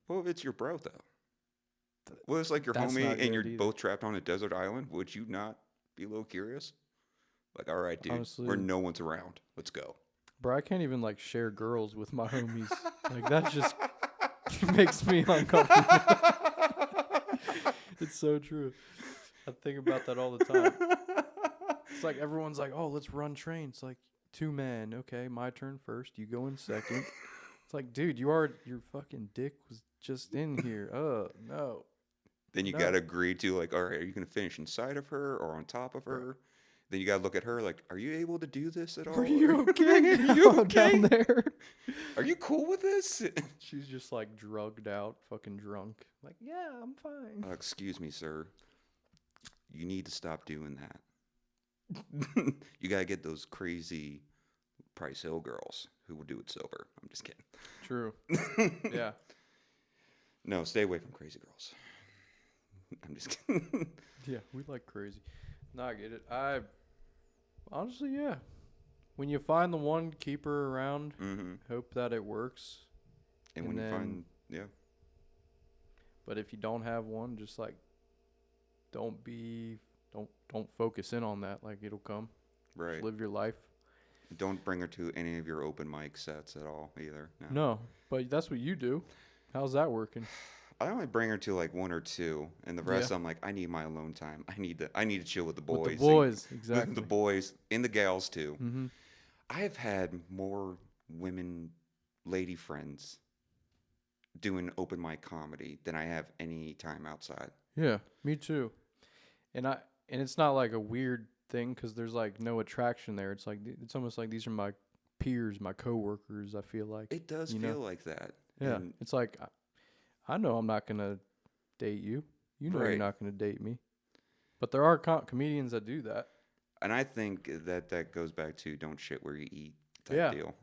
Well, if it's your bro though. Well, it's like your That's homie not and good you're either. both trapped on a desert island. Would you not be a little curious? Like, all right, dude, Honestly- where no one's around. Let's go. Bro, I can't even like share girls with my homies. Like that just makes me uncomfortable. It's so true. I think about that all the time. It's like everyone's like, "Oh, let's run train." It's like 2-man. Okay, my turn first. You go in second. It's like, dude, your fucking dick was just in here. No. Then you No. got to agree to, like, all right, are you going to finish inside of her or on top of her? Then you got to look at her like, are you able to do this at all? Are you okay? Are you okay? Down there? Are you cool with this? She's just like drugged out, fucking drunk. Like, yeah, I'm fine. Excuse me, sir. You need to stop doing that. You got to get those crazy Price Hill girls who will do it sober. I'm just kidding. True. Yeah. No, stay away from crazy girls. I'm just kidding. Yeah, we like crazy. No, I get it. I honestly, yeah. When you find the one, keep her around. Mm-hmm. Hope that it works. And And when you then- find, yeah. But if you don't have one, just like don't focus in on that. Like it'll come. Right. Just live your life. Don't bring her to any of your open mic sets at all either. No. No, but that's what you do. How's that working? I only bring her to like 1 or 2, and the rest Yeah. I'm like, I need my alone time. I need to chill with the boys. With the boys, exactly. The boys and the gals too. Mm-hmm. I have had more women, lady friends, doing open mic comedy than I have any time outside. Yeah, me too. And it's not like a weird thing because there's like no attraction there. It's like it's almost like these are my peers, my coworkers. I feel like It does You feel know? like that. yeah, And it's like I know I'm not gonna date you. You know Right. you're not gonna date me. But there are comedians that do that. And I think that goes back to don't shit where you eat type Yeah. deal.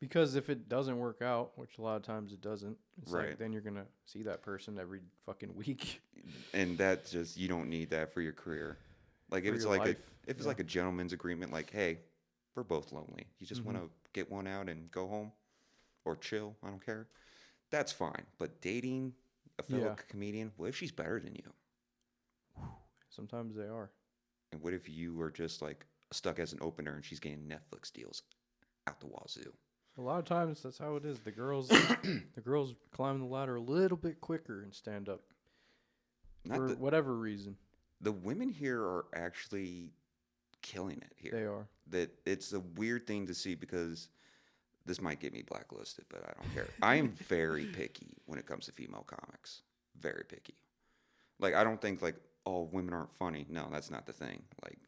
Because if it doesn't work out, which a lot of times it doesn't, it's Right. like then you're gonna see that person every fucking week. And that just, you don't need that for your career. Like for if it's your like life. if it's like a gentleman's agreement, like, hey, we're both lonely. You just want to get one out and go home or chill. I don't care. That's fine. But dating a fellow comedian, what if she's better than you? Sometimes they are. And what if you were just like stuck as an opener and she's getting Netflix deals out the wazoo? A lot of times that's how it is. The girls climb the ladder a little bit quicker and stand up for whatever reason. The women here are actually killing it here. They are. That it's a weird thing to see because this might get me blacklisted, but I don't care. I am very picky when it comes to female comics. Very picky. Like, I don't think like, oh, women aren't funny. No, that's not the thing. Like,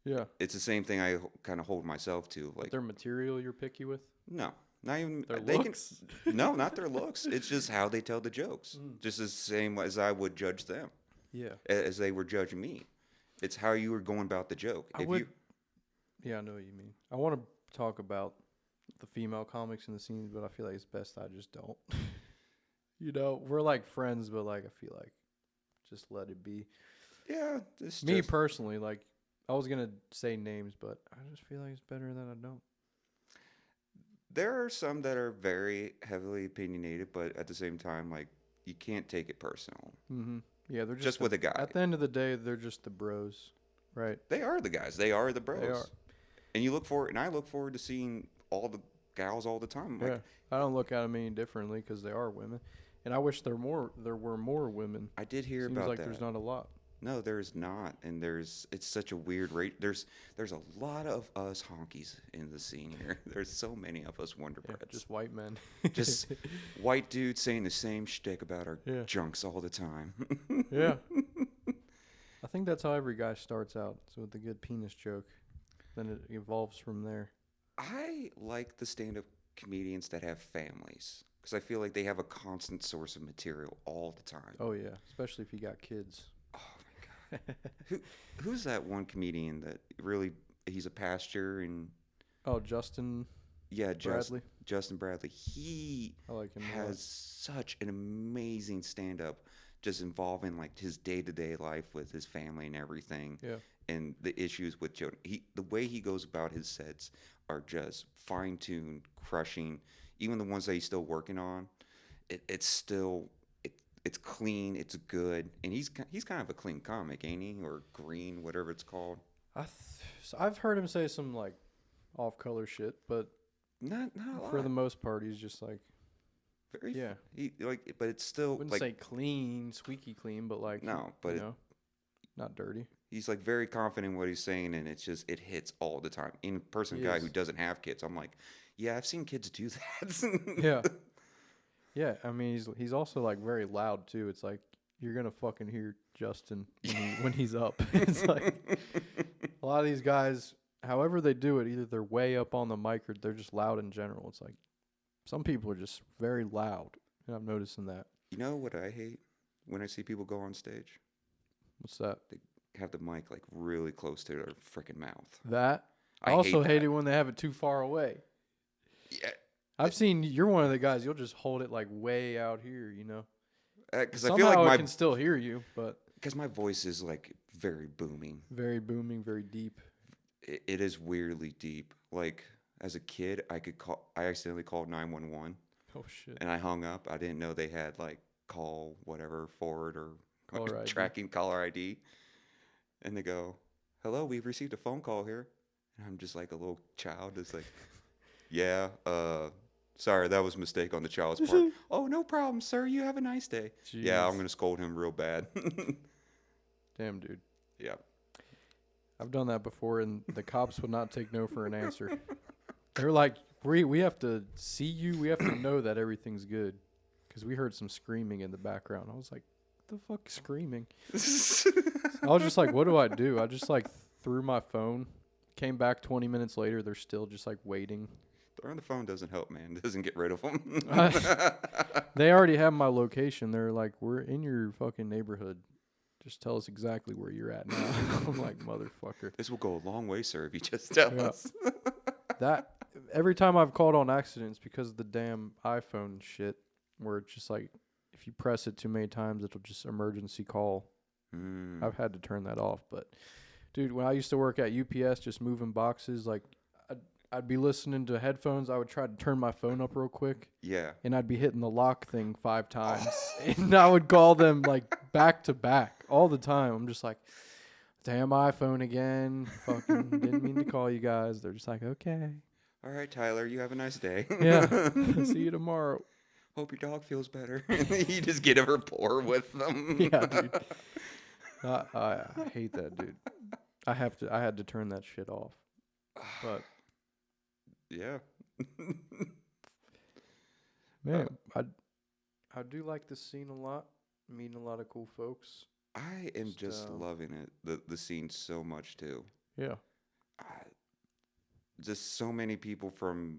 yeah, it's the same thing I kind of hold myself to. Like, their material you're picky with? No, not even their looks. No, not their looks. It's just how they tell the jokes. Just the same as I would judge them. Yeah, as they were judging me. It's how you were going about the joke. Yeah, I know what you mean. I want to talk about the female comics in the scene, but I feel like it's best I just don't. You know, we're like friends, but like I feel like just let it be. Yeah, me personally, like I was gonna say names, but I just feel like it's better that I don't. There are some that are very heavily opinionated, but at the same time, like you can't take it personal. Mm-hmm. Yeah, they're just with a guy. At the end of the day, they're just the bros, right? They are the guys. They are the bros. They are. And you look forward, and I look forward to seeing all the gals all the time. Like, yeah, I don't look at them any differently because they are women, and I wish there were more women. I did hear Seems about like that. There's not a lot. No, there's not, and it's such a weird rate. There's a lot of us honkies in the scene here. There's so many of us Wonder Breads. Just white men. Just white dudes saying the same shtick about our junks all the time. Yeah. I think that's how every guy starts out. So with a good penis joke, then it evolves from there. I like the stand-up comedians that have families because I feel like they have a constant source of material all the time. Oh yeah, especially if you got kids. Oh my god. Who's that one comedian that really he's a pastor and Justin Bradley. Justin Bradley. He I like him has such an amazing stand-up just involving like his day-to-day life with his family and everything. Yeah. And the issues with Joe. The way he goes about his sets are just fine-tuned, crushing. Even the ones that he's still working on, it's still it's clean, it's good, and he's kind of a clean comic, ain't he? Or green, whatever it's called. I've heard him say some like off-color shit, but not a lot. For the most part, he's just like very but it's still wouldn't like say clean, squeaky clean, but like no, but not dirty. He's like very confident in what he's saying, and it hits all the time. In person, guy who doesn't have kids, I'm like, yeah, I've seen kids do that. Yeah. Yeah, I mean, he's also like very loud too. It's like you're gonna fucking hear Justin when he's up. It's like a lot of these guys, however they do it, either they're way up on the mic or they're just loud in general. It's like some people are just very loud, and I'm noticing that. You know what I hate when I see people go on stage? What's that? They have the mic like really close to their freaking mouth. That I also hate it when they have it too far away. Yeah. I've seen you're one of the guys. You'll just hold it like way out here, you know. Because I feel like I can still hear you, but because my voice is like very booming, very deep. It is weirdly deep. Like as a kid, I accidentally called 911. Oh shit! And I hung up. I didn't know they had like call whatever forward or caller tracking caller ID. And they go, "Hello, we've received a phone call here." And I'm just like a little child. It's like, yeah, sorry, that was a mistake on the child's part. Oh, no problem, sir. You have a nice day. Jeez. Yeah, I'm going to scold him real bad. Damn, dude. Yeah. I've done that before, and the cops would not take no for an answer. They're like, we have to see you. We have to know that everything's good. Because we heard some screaming in the background. I was like, what the fuck is screaming? I was just like, what do I do? I just like threw my phone. Came back 20 minutes later. They're still just like waiting. Throwing the phone doesn't help, man. It doesn't get rid of them. They already have my location. They're like, we're in your fucking neighborhood. Just tell us exactly where you're at now. I'm like, motherfucker. This will go a long way, sir, if you just tell us. That every time I've called on accidents because of the damn iPhone shit, where it's just like, if you press it too many times, it'll just emergency call. I've had to turn that off. But, dude, when I used to work at UPS just moving boxes, like, I'd be listening to headphones. I would try to turn my phone up real quick. Yeah. And I'd be hitting the lock thing 5 times. And I would call them, like, back to back all the time. I'm just like, damn iPhone again. Fucking didn't mean to call you guys. They're just like, okay. All right, Tyler, you have a nice day. Yeah. See you tomorrow. Hope your dog feels better. You just get a rapport with them. Yeah, dude. I hate that, dude. I had to turn that shit off. But yeah. man, I do like this scene a lot. Meeting a lot of cool folks. I am just loving it. The scene so much too. Yeah. Just so many people from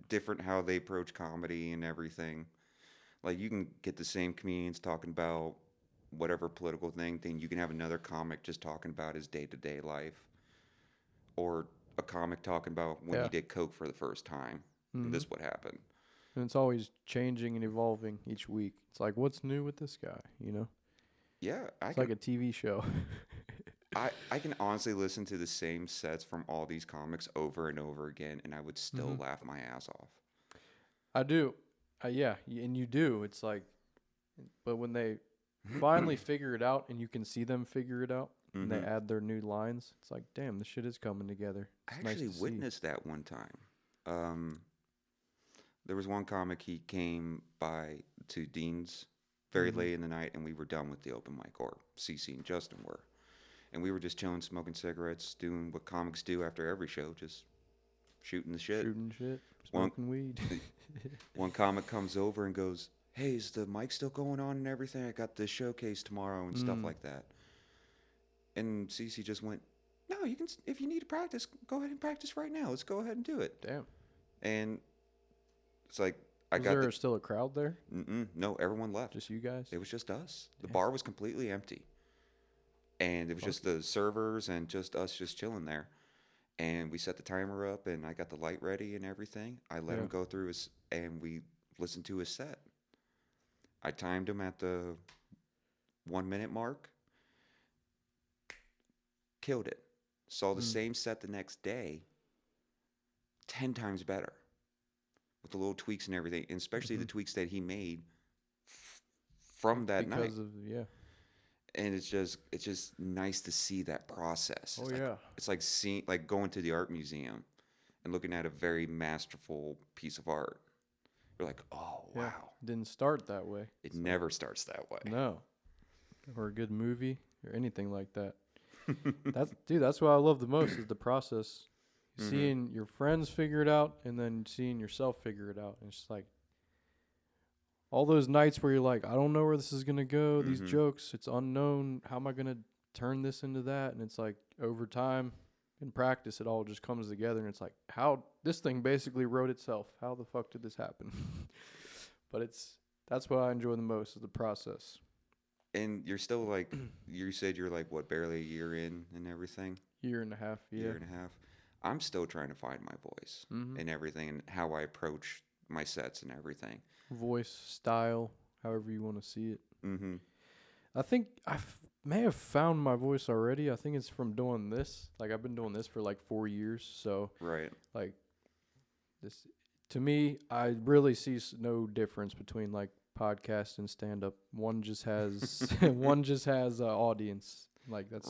different how they approach comedy and everything. Like you can get the same comedians talking about whatever political thing, then you can have another comic just talking about his day-to-day life. Or a comic talking about when he did coke for the first time. And this what happened. And it's always changing and evolving each week. It's like, what's new with this guy, you know? Yeah. It's like a TV show. I can honestly listen to the same sets from all these comics over and over again, and I would still laugh my ass off. I do. Yeah, and you do. It's like, but when they finally figure it out and you can see them figure it out and they add their new lines, it's like, damn, this shit is coming together. It's I actually witnessed that one time. There was one comic, he came by to Dean's very late in the night, and we were done with the open mic, or CC and Justin were. And we were just chilling, smoking cigarettes, doing what comics do after every show, just shooting the shit. Smoking weed. One comic comes over and goes, hey, is the mic still going on and everything? I got this showcase tomorrow and stuff like that. And CC just went, no, you can, if you need to practice, go ahead and practice right now. Let's go ahead and do it. Damn. And it's like, Was there still a crowd there? No, everyone left. Just you guys? It was just us. The bar was completely empty. And it was just the servers and just us just chilling there. And we set the timer up, and I got the light ready and everything. I let him go through his, and we listened to his set. I timed him at the 1 minute mark. Killed it. Saw the same set the next day. 10 times better. With the little tweaks and everything, and especially the tweaks that he made from that night. And it's just nice to see that process. It's like going to the art museum and looking at a very masterful piece of art. You're like, oh wow. Didn't start that way. It never starts that way. No. Or a good movie or anything like that. That's what I love the most is the process. Seeing your friends figure it out and then seeing yourself figure it out. And it's just like all those nights where you're like, I don't know where this is going to go. These jokes, it's unknown. How am I going to turn this into that? And it's like over time in practice, it all just comes together. And it's like, how this thing basically wrote itself. How the fuck did this happen? But that's what I enjoy the most is the process. And you're still like, you said you're like, what, barely a year in and everything? Year and a half, yeah. Year and a half. I'm still trying to find my voice and everything and how I approach my sets and everything. Voice, style, however you want to see it. I think I may have found my voice already. I think it's from doing this. Like, I've been doing this for like 4 years. So, like, this to me, I really see no difference between like podcast and stand up. One just has audience. Like, that's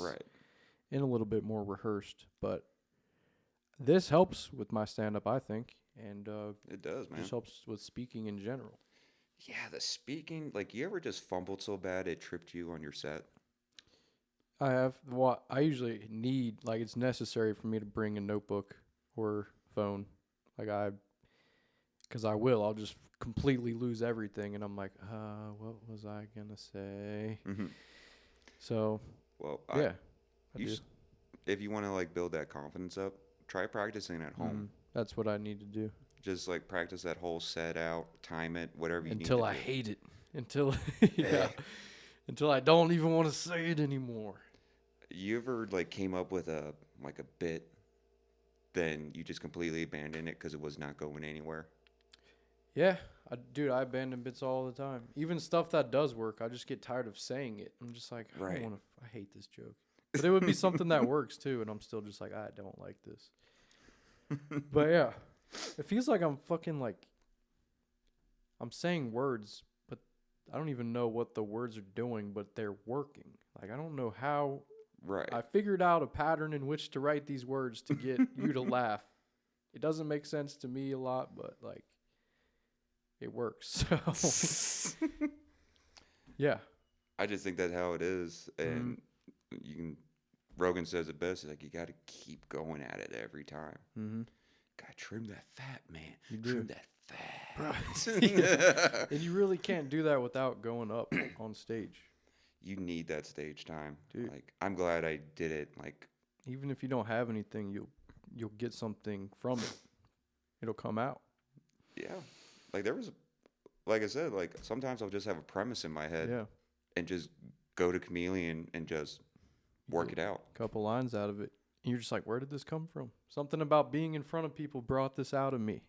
and a little bit more rehearsed, but this helps with my stand-up, I think, and it does, man. Just helps with speaking in general. Yeah, the speaking, like, you ever just fumbled so bad it tripped you on your set? I have. Well, I usually need, like, it's necessary for me to bring a notebook or phone. Like, because I'll just completely lose everything, and I'm like, what was I gonna say? So, well, yeah, if you want to like build that confidence up, try practicing at home. That's what I need to do. Just like practice that whole set out, time it, whatever you need to do. Until I hate it. Until until I don't even want to say it anymore. You ever like came up with a bit, then you just completely abandoned it because it was not going anywhere? Yeah, dude, I abandon bits all the time. Even stuff that does work, I just get tired of saying it. I'm just like, Right. I hate this joke. But it would be something that works too, and I'm still just like, I don't like this. But yeah, it feels like I'm fucking like, I'm saying words, but I don't even know what the words are doing, but they're working. Like, I don't know how. Right. I figured out a pattern in which to write these words to get you to laugh. It doesn't make sense to me a lot, but like, it works. So, yeah. I just think that's how it is, and you can. Rogan says it best. Like, you got to keep going at it every time. Mm-hmm. Gotta trim that fat, man. You do. Trim that fat. Right. And you really can't do that without going up on stage. You need that stage time, Dude. Like, I'm glad I did it. Like, even if you don't have anything, you'll get something from it. It'll come out. yeah, like there was, like I said, like sometimes I'll just have a premise in my head, Yeah. and just go to Chameleon and just work it out. Couple lines out of it. And you're just like, where did this come from? Something about being in front of people brought this out of me.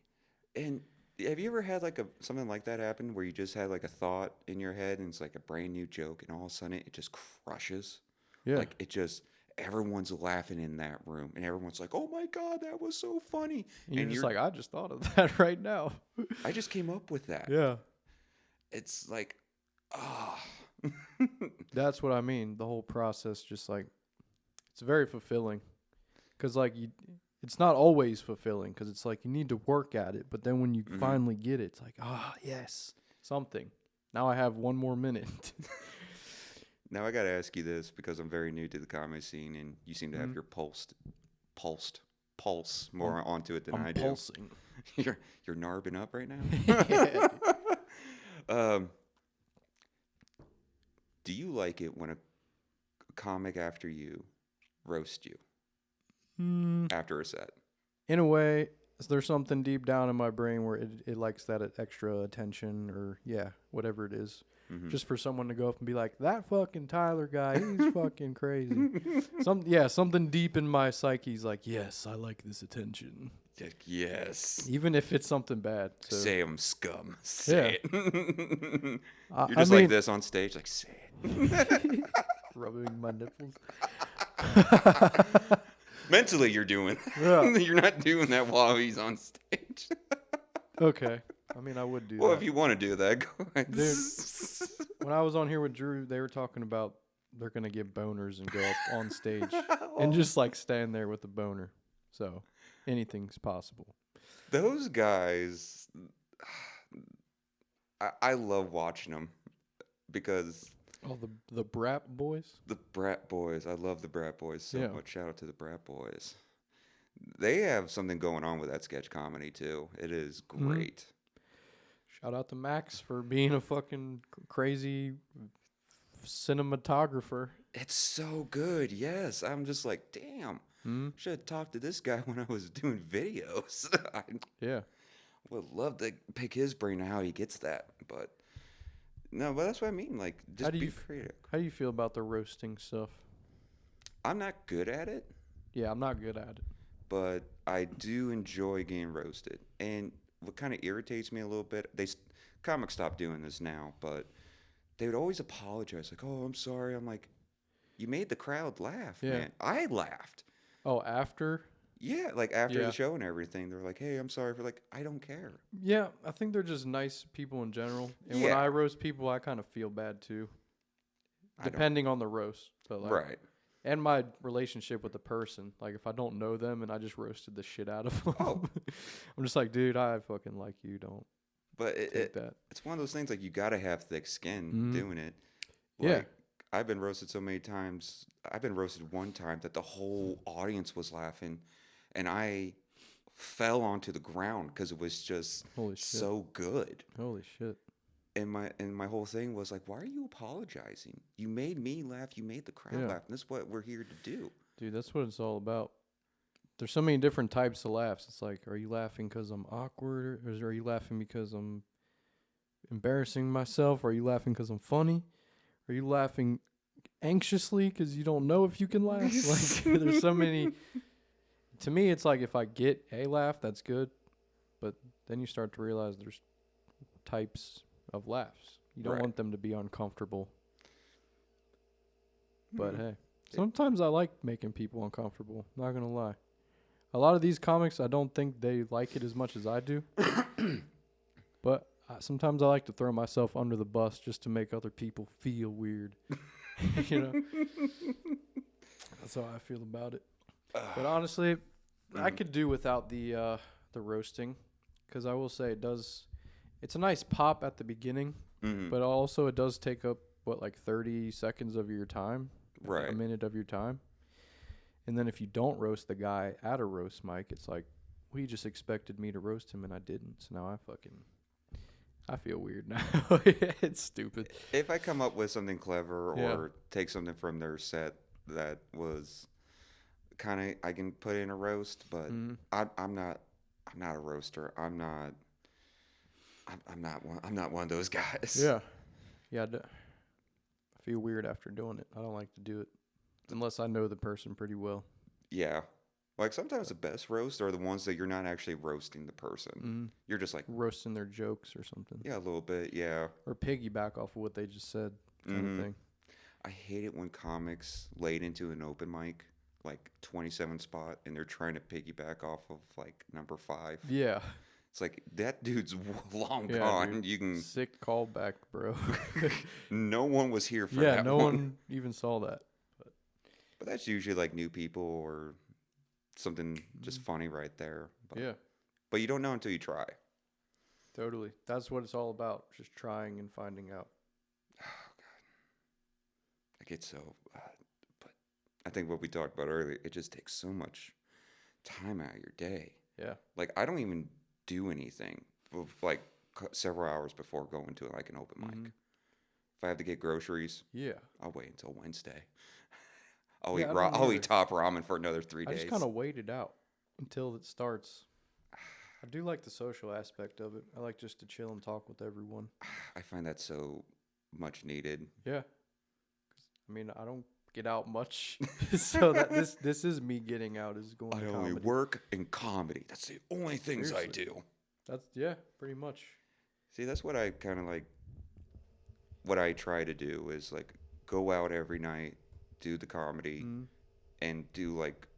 And have you ever had like something like that happen where you just had like a thought in your head and it's like a brand new joke and all of a sudden it just crushes? Yeah. Like it just, everyone's laughing in that room and everyone's like, oh my God, that was so funny. And you're just like, I just thought of that right now. I just came up with that. Yeah. It's like, ah. That's what I mean. The whole process, just like, it's very fulfilling. Because like it's not always fulfilling because it's like you need to work at it. But then when you finally get it, it's like, yes, something. Now I have one more minute. Now I got to ask you this because I'm very new to the comedy scene and you seem to have your pulse more onto it than I do. Pulsing. You're narbing up right now? Yeah. Do you like it when a comic after you roast you after a set? In a way, there's something deep down in my brain where it likes that extra attention or, whatever it is. Just for someone to go up and be like, that fucking Tyler guy, he's fucking crazy. Something deep in my psyche's like, yes, I like this attention. Yes. Even if it's something bad. So. Say 'em, scum. Say it. You're just like this on stage, like, say it. Rubbing my nipples. Mentally, you're doing Yeah. You're not doing that while he's on stage. Okay. I mean, I would do that. Well, if you want to do that, go ahead. Dude, when I was on here with Drew, they were talking about they're going to get boners and go up on stage and just like stand there with a boner. So anything's possible. Those guys, I love watching them because... Oh, the Brat Boys? The Brat Boys. I love the Brat Boys so much. Shout out to the Brat Boys. They have something going on with that sketch comedy, too. It is great. Shout out to Max for being a fucking crazy cinematographer. It's so good, yes. I'm just like, damn. Should have talked to this guy when I was doing videos. I would love to pick his brain on how he gets that, but... No, but that's what I mean. Like, just be creative. How do you feel about the roasting stuff? I'm not good at it. Yeah, I'm not good at it. But I do enjoy getting roasted. And what kind of irritates me a little bit, comics stop doing this now, but they would always apologize. Like, oh, I'm sorry. I'm like, you made the crowd laugh, man. I laughed. Oh, after? Yeah, like after the show and everything, they're like, "Hey, I'm sorry for like, I don't care." Yeah, I think they're just nice people in general. And when I roast people, I kind of feel bad too, depending on the roast. But like, right. And my relationship with the person, like if I don't know them and I just roasted the shit out of them, I'm just like, dude, I fucking like you. Don't. But it's one of those things like you got to have thick skin doing it. Like, I've been roasted so many times. I've been roasted one time that the whole audience was laughing. And I fell onto the ground because it was just so good. Holy shit. And my whole thing was like, why are you apologizing? You made me laugh. You made the crowd laugh. And that's what we're here to do. Dude, that's what it's all about. There's so many different types of laughs. It's like, are you laughing because I'm awkward? Or are you laughing because I'm embarrassing myself? Or are you laughing because I'm funny? Are you laughing anxiously because you don't know if you can laugh? Like, there's so many... To me, it's like if I get a laugh, that's good. But then you start to realize there's types of laughs. You don't Right. want them to be uncomfortable. But hey, sometimes I like making people uncomfortable. Not gonna lie. A lot of these comics, I don't think they like it as much as I do. But sometimes I like to throw myself under the bus just to make other people feel weird. You know? That's how I feel about it. But honestly, I could do without the roasting, because I will say it's a nice pop at the beginning, but also it does take up, 30 seconds of your time? Right. A minute of your time. And then if you don't roast the guy at a roast mic, it's like, well, he just expected me to roast him and I didn't. So now I feel weird now. It's stupid. If I come up with something clever or take something from their set that was kind of, I can put in a roast, but I'm not a roaster. I'm not one of those guys. Yeah. Yeah. I feel weird after doing it. I don't like to do it unless I know the person pretty well. Yeah. Like sometimes the best roasts are the ones that you're not actually roasting the person. You're just like roasting their jokes or something. Yeah, a little bit. Yeah. Or piggyback off of what they just said, kind of thing. I hate it when comics late into an open mic, like 27 spot, and they're trying to piggyback off of like number 5. Yeah. It's like, that dude's long gone. Dude. You can Sick callback, bro. No one was here for that. Yeah, no one even saw that. But that's usually like new people or something just funny right there. But, yeah. But you don't know until you try. Totally. That's what it's all about. Just trying and finding out. Oh, God. I get so... but I think what we talked about earlier, it just takes so much time out of your day. Yeah. Like, I don't even do anything like several hours before going to like an open mic. If I have to get groceries, I'll wait until Wednesday. I'll eat top ramen for another 3 days. I just kind of wait it out until it starts. I do like the social aspect of it. I like just to chill and talk with everyone. I find that so much needed. Yeah. I mean, I don't get out much, so that this is me getting out, is going to comedy. I only work in comedy. That's the only things Seriously. I do. That's pretty much. See, that's what I kind of like. What I try to do is like go out every night, do the comedy, and do like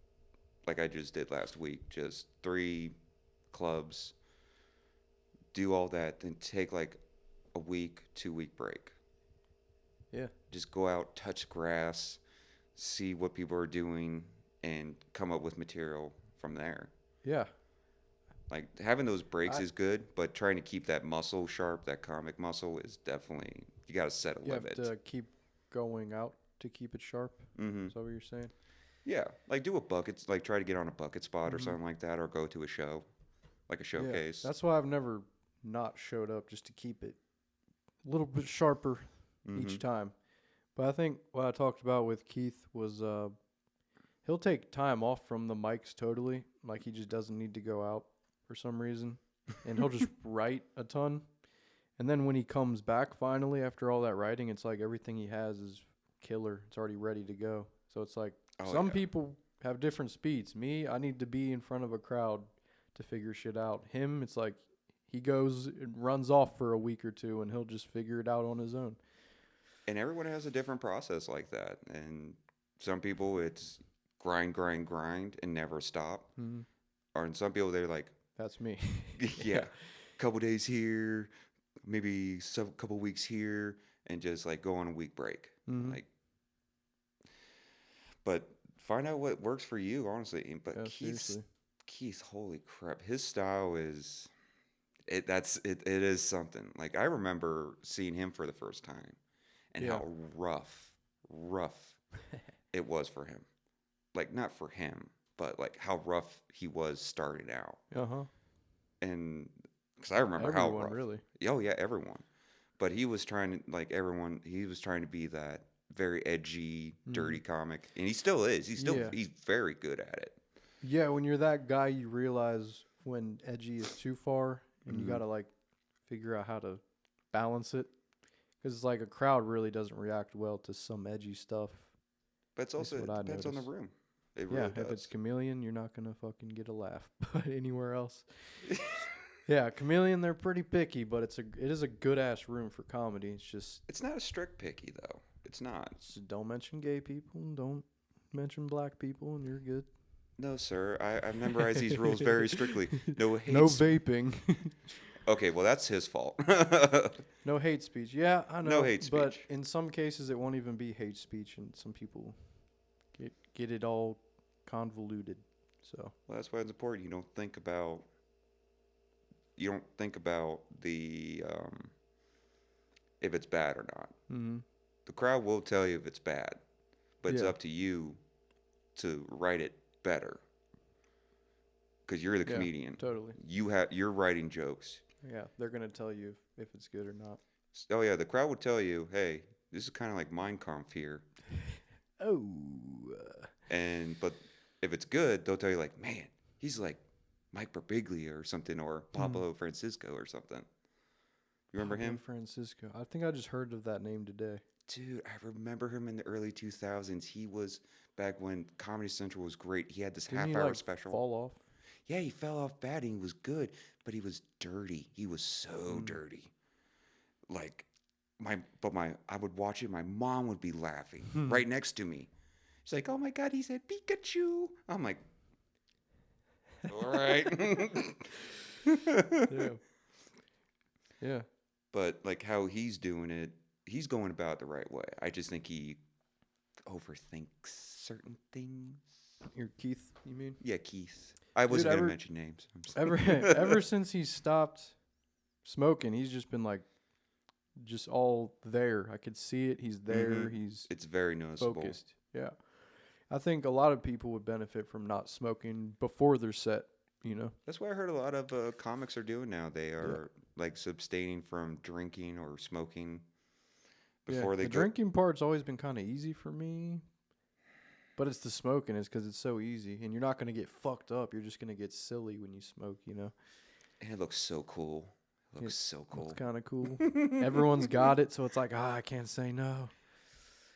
I just did last week, just 3 clubs, do all that, then take like a week, 2-week break. Yeah. Just go out, touch grass, see what people are doing, and come up with material from there. Yeah. Like, having those breaks is good, but trying to keep that muscle sharp, that comic muscle, is definitely, you got to set a limit. You have to keep going out to keep it sharp. Is that what you're saying? Yeah. Like, do a bucket, like, try to get on a bucket spot or something like that, or go to a show, like a showcase. Yeah. That's why I've never not showed up, just to keep it a little bit sharper each time. But I think what I talked about with Keith was he'll take time off from the mics totally. Like, he just doesn't need to go out for some reason. And he'll just write a ton. And then when he comes back finally after all that writing, it's like everything he has is killer. It's already ready to go. So it's like some people have different speeds. Me, I need to be in front of a crowd to figure shit out. Him, it's like he goes and runs off for a week or 2 and he'll just figure it out on his own. And everyone has a different process like that. And some people, it's grind, and never stop. Or in some people, they're like... That's me. Yeah. Couple days here, maybe a couple weeks here, and just like go on a week break. Like, but find out what works for you, honestly. But yeah, Keith, holy crap, his style is... It is something. Like, I remember seeing him for the first time. And how rough it was for him. Like, not for him, but like how rough he was starting out. And because I remember everyone, how rough. Really. Oh yeah, everyone. But he was trying to he was trying to be that very edgy, dirty comic, and he still is. He's very good at it. Yeah, when you're that guy, you realize when edgy is too far, and you gotta like figure out how to balance it. Because it's like a crowd really doesn't react well to some edgy stuff. But it's also, it depends on the room. It really does. If it's Chameleon, you're not going to fucking get a laugh. But anywhere else. Yeah, Chameleon, they're pretty picky, but it is a good ass room for comedy. It's just It's not a strict picky though. It's not. don't mention gay people, and don't mention black people, and you're good. No, sir. I've memorized these rules very strictly. No hate. No vaping. Okay, well that's his fault. No hate speech. Yeah, I know. No hate But speech. in some cases, it won't even be hate speech, and some people get it all convoluted. So Well, that's why it's important. You don't think about the if it's bad or not. mm-hmm. The crowd will tell you if it's bad, but it's Yeah. up to you to write it better. Because you're the Yeah, comedian. totally. You're writing jokes. Yeah, they're gonna tell you if it's good or not. Oh yeah, the crowd would tell you, hey, this is kind of like Mein Kampf here. Oh. But if it's good, they'll tell you like, man, he's like Mike Birbiglia or something, or Pablo Francisco or something. You remember him? Francisco. I think I just heard of that name today. Dude, I remember him in the early 2000s. He was back when Comedy Central was great. He had this Didn't he, half-hour like, special. fall off? Yeah, he fell off bad and he was good, but he was dirty. He was so dirty. Like I would watch it. My mom would be laughing right next to me. She's like, "Oh my God," he said, "Pikachu." I'm like, "All right." Yeah. Yeah. But like how he's doing it, he's going about it the right way. I just think he overthinks certain things. You're Keith, you mean? Yeah, Keith. I wasn't going to mention names. Ever since he stopped smoking, he's just been like, just all there. I could see it. He's there. It's very noticeable. Focused. Yeah. I think a lot of people would benefit from not smoking before their set, you know? That's what I heard a lot of comics are doing now. They are like abstaining from drinking or smoking before they the go. drinking part's always been kind of easy for me. But it's the smoking is because it's so easy. And you're not going to get fucked up. You're just going to get silly when you smoke, you know? And it looks so cool. It looks so cool. It's kind of cool. Everyone's got it, so it's like, I can't say no.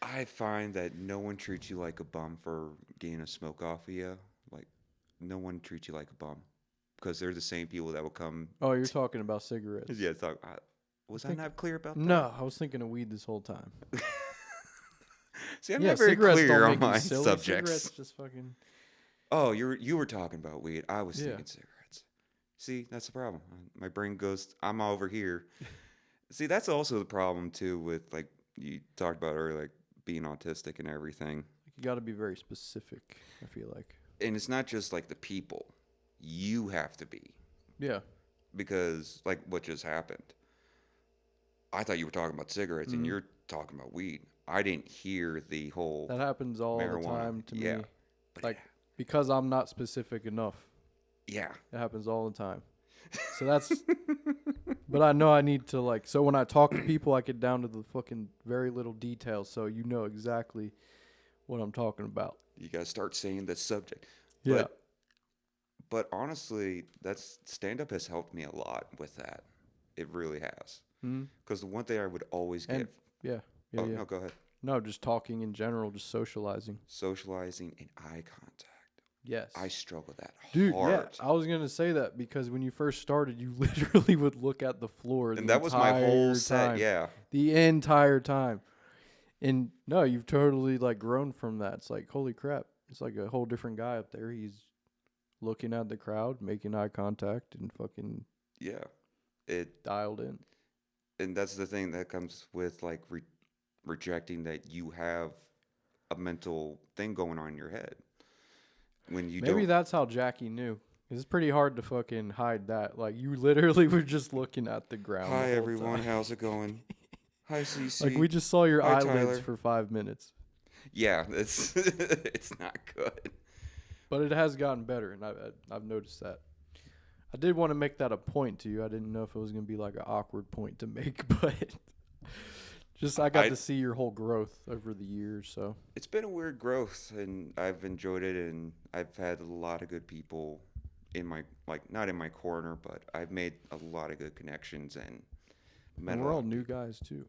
I find that no one treats you like a bum for getting a smoke off of you. Like, no one treats you like a bum. Because they're the same people that will come. Oh, you're talking about cigarettes. Yeah, was I not clear about that? No, I was thinking of weed this whole time. See, I'm not very clear on my silly. subjects. Cigarettes just fucking... Oh, you were talking about weed. I was thinking cigarettes. See, that's the problem. My brain goes, I'm over here. See, that's also the problem too with like you talked about earlier, like being autistic and everything. You got to be very specific, I feel like. And it's not just like the people. You have to be. Yeah. Because like what just happened. I thought you were talking about cigarettes and you're talking about weed. I didn't hear the whole That happens all marijuana. the time to me. But Like, because I'm not specific enough. Yeah. It happens all the time. So that's... But I know I need to, like... So when I talk to people, I get down to the fucking very little details, so you know exactly what I'm talking about. You got to start saying the subject. Yeah. But honestly, stand-up has helped me a lot with that. It really has. Because the one thing I would always give... No, go ahead. No, just talking in general, just socializing. Socializing and eye contact. Yes. I struggle with that Dude, hard. yeah, I was going to say that because when you first started, you literally would look at the floor and that was my whole set, yeah. The entire time. And no, you've totally like grown from that. It's like, holy crap. It's like a whole different guy up there. He's looking at the crowd, making eye contact and fucking dialed in. And that's the thing that comes with like rejecting that you have a mental thing going on in your head. When you Maybe that's how Jackie knew. It's pretty hard to fucking hide that. Like, you literally were just looking at the ground. Hi, everyone. How's it going? Hi, CC. Like, we just saw your Hi, eyelids Tyler. for 5 minutes. Yeah, it's it's not good. But it has gotten better, and I've noticed that. I did want to make that a point to you. I didn't know if it was going to be like an awkward point to make, but just I got to see your whole growth over the years. So it's been a weird growth, and I've enjoyed it, and I've had a lot of good people in my not in my corner, but I've made a lot of good connections and met. And we're all new guys too.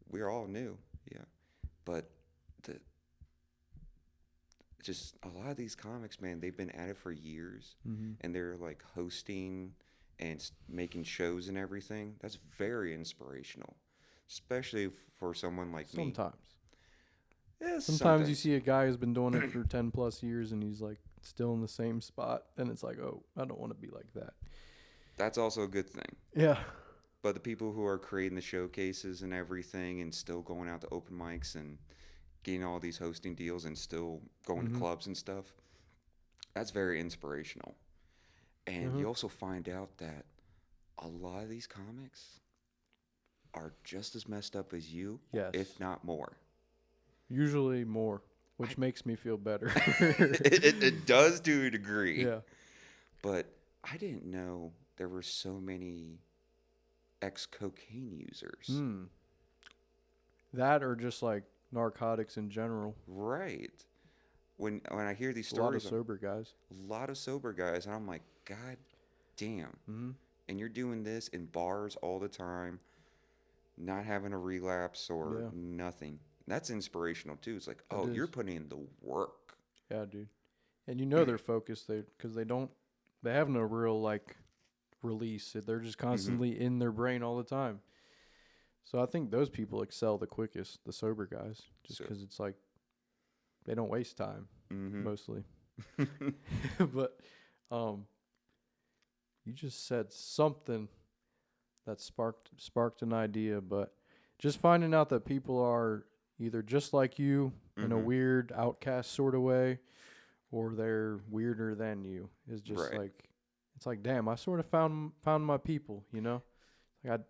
We're all new, yeah, but just a lot of these comics, man, they've been at it for years, and they're like hosting and making shows and everything, that's very inspirational, especially for someone like me. Sometimes. Yeah, Sometimes you see a guy who's been doing it for 10 plus years and he's like still in the same spot. And it's like, oh, I don't want to be like that. That's also a good thing. Yeah. But the people who are creating the showcases and everything and still going out to open mics and getting all these hosting deals and still going to clubs and stuff, that's very inspirational. And you also find out that a lot of these comics are just as messed up as you, if not more. Usually more, which makes me feel better. it does to a degree. Yeah. But I didn't know there were so many ex-cocaine users. That or just like narcotics in general. Right. When I hear these stories, a lot of sober guys. And I'm like, God damn. And you're doing this in bars all the time, not having a relapse or nothing. That's inspirational too. It's like, oh, you're putting in the work. Yeah, dude. And you know they're focused because they have no real like release. They're just constantly in their brain all the time. So I think those people excel the quickest, the sober guys, just because it's like they don't waste time mostly. But you just said something that sparked an idea, but just finding out that people are either just like you in a weird outcast sort of way, or they're weirder than you is just like, it's like, damn, I sort of found my people, you know? Like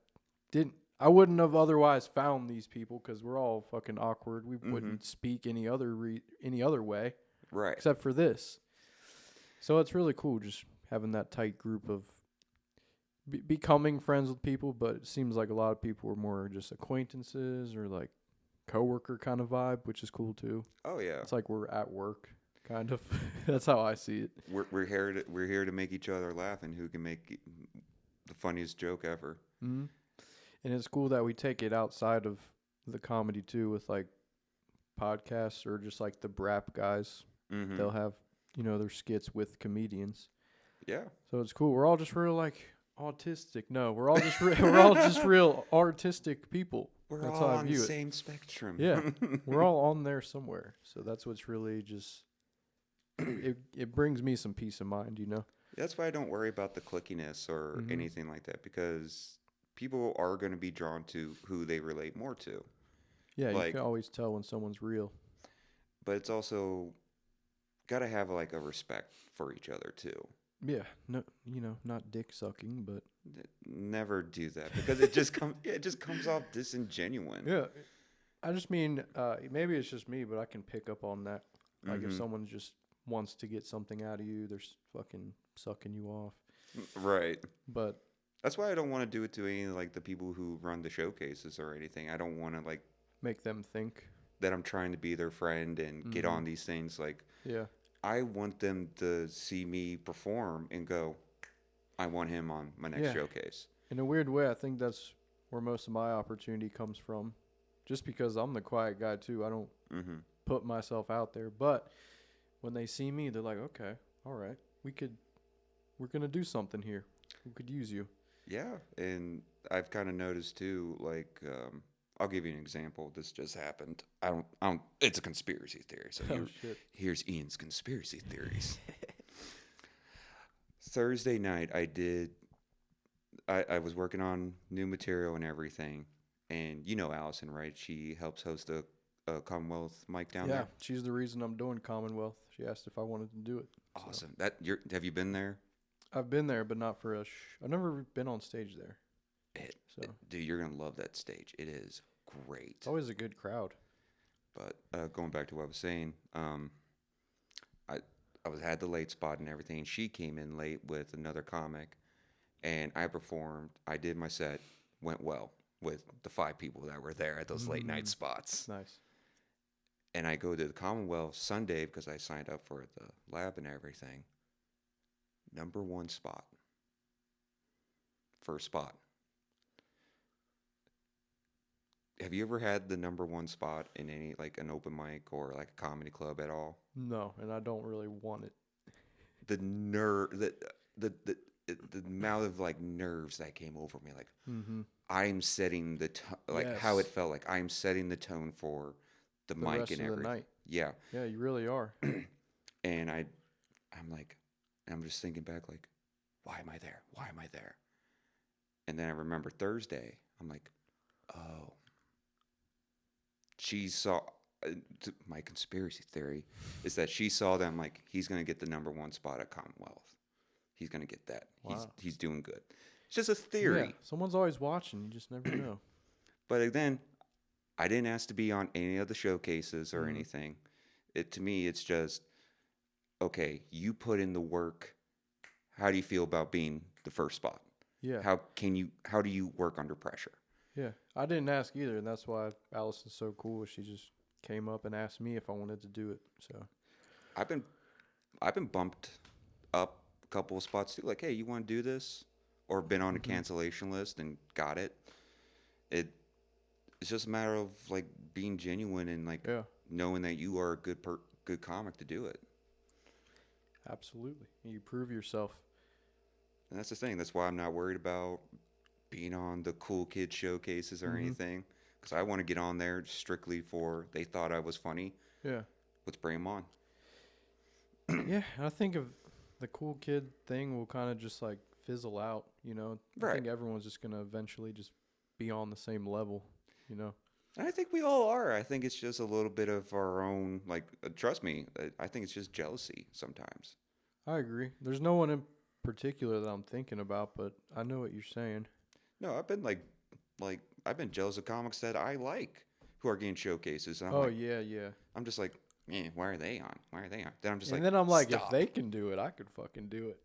I wouldn't have otherwise found these people because we're all fucking awkward. We wouldn't speak any other way, right? Except for this. So it's really cool just having that tight group of becoming friends with people. But it seems like a lot of people are more just acquaintances or like coworker kind of vibe, which is cool too. Oh yeah, it's like we're at work, kind of. That's how I see it. We're here to make each other laugh, and who can make the funniest joke ever. And it's cool that we take it outside of the comedy too, with like podcasts or just like the Brap guys. They'll have their skits with comedians. Yeah. So it's cool. We're all just real like autistic. No, we're all just we're all just real artistic people. That's all on the same spectrum. Yeah, we're all on there somewhere. So that's what's really just it brings me some peace of mind, you know. That's why I don't worry about the clickiness or anything like that, because people are going to be drawn to who they relate more to. Yeah, you can always tell when someone's real. But it's also got to have like a respect for each other too. Yeah, no, not dick sucking, but never do that because it just comes off disingenuine. Yeah, I just mean maybe it's just me, but I can pick up on that. Like if someone just wants to get something out of you, they're fucking sucking you off. Right. But that's why I don't want to do it to any like the people who run the showcases or anything. I don't want to like make them think that I'm trying to be their friend and get on these things. Like, yeah, I want them to see me perform and go, I want him on my next showcase. In a weird way, I think that's where most of my opportunity comes from. Just because I'm the quiet guy too. I don't put myself out there. But when they see me, they're like, okay, all right, we're going to do something here. We could use you. Yeah. And I've kind of noticed too, like, I'll give you an example. This just happened. I don't, it's a conspiracy theory. So here's Ian's conspiracy theories. Thursday night, I was working on new material and everything. And you know Allison, right? She helps host a Commonwealth mic down there. Yeah, she's the reason I'm doing Commonwealth. She asked if I wanted to do it. Awesome. So. Have you been there? I've been there, but not for I've never been on stage there. Dude, you're going to love that stage. It is great. It's always a good crowd. But going back to what I was saying, I had the late spot and everything. She came in late with another comic, and I performed. I did my set, went well with the 5 people that were there at those late night spots. Nice. And I go to the Commonwealth Sunday because I signed up for the lab and everything. Number 1 spot. First spot. Have you ever had the number 1 spot in any, like, an open mic or, like, a comedy club at all? No, and I don't really want it. The nerve, the amount of like nerves that came over me, like Mm-hmm. I'm setting the like how it felt like I'm setting the tone for the mic rest and of the everything. night. Yeah, Yeah, you really are. and I'm like, I'm just thinking back, like, why am I there? Why am I there? And then I remember Thursday. I'm like, oh, she saw. My conspiracy theory is that she saw them like he's gonna get the #1 spot at Commonwealth. He's gonna get that. Wow. He's doing good. It's just a Yeah, theory. someone's always watching. You just never know. But then I didn't ask to be on any of the showcases or anything. To me, it's just okay. You put in the work. How do you feel about being the first spot? Yeah. How do you work under pressure? Yeah. I didn't ask either, and that's why Allison's so cool. She just came up and asked me if I wanted to do it. So I've been bumped up a couple of spots too. Like, hey, you want to do this? Or been on a cancellation list and got it. It's just a matter of like being genuine and like knowing that you are a good comic to do it. Absolutely. You prove yourself. And that's the thing. That's why I'm not worried about being on the cool kid showcases or anything. Because I want to get on there strictly for they thought I was funny. Yeah. Let's bring them on. Yeah, I think of the cool kid thing will kind of just like fizzle out, you know. I think everyone's just going to eventually just be on the same level, you know. And I think we all are. I think it's just a little bit of our own, like, trust me, I think it's just jealousy sometimes. I agree. There's no one in particular that I'm thinking about, but I know what you're saying. No, I've been I've been jealous of comics that I like who are getting showcases. And I'm yeah. I'm just like, why are they on? Why are they on? Then I'm just And like, then I'm like, stop. if they can do it, I could fucking do it.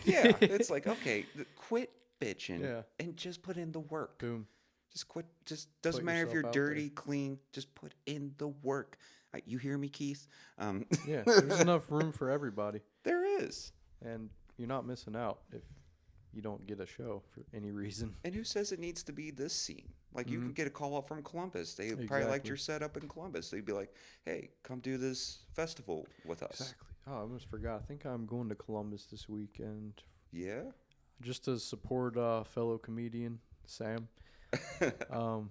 Yeah, it's like, okay, quit bitching and just put in the work. Boom. Just quit. Just doesn't Put matter if you're yourself out dirty, clean. Just put in the work. You hear me, Keith? Yeah, there's enough room for everybody. There is. And you're not missing out if you don't get a show for any reason. And who says it needs to be this scene? Like, you could get a call up from Columbus. They probably liked your setup in Columbus. They'd be like, hey, come do this festival with us. Exactly. Oh, I almost forgot. I think I'm going to Columbus this weekend. Yeah? Just to support fellow comedian Sam. I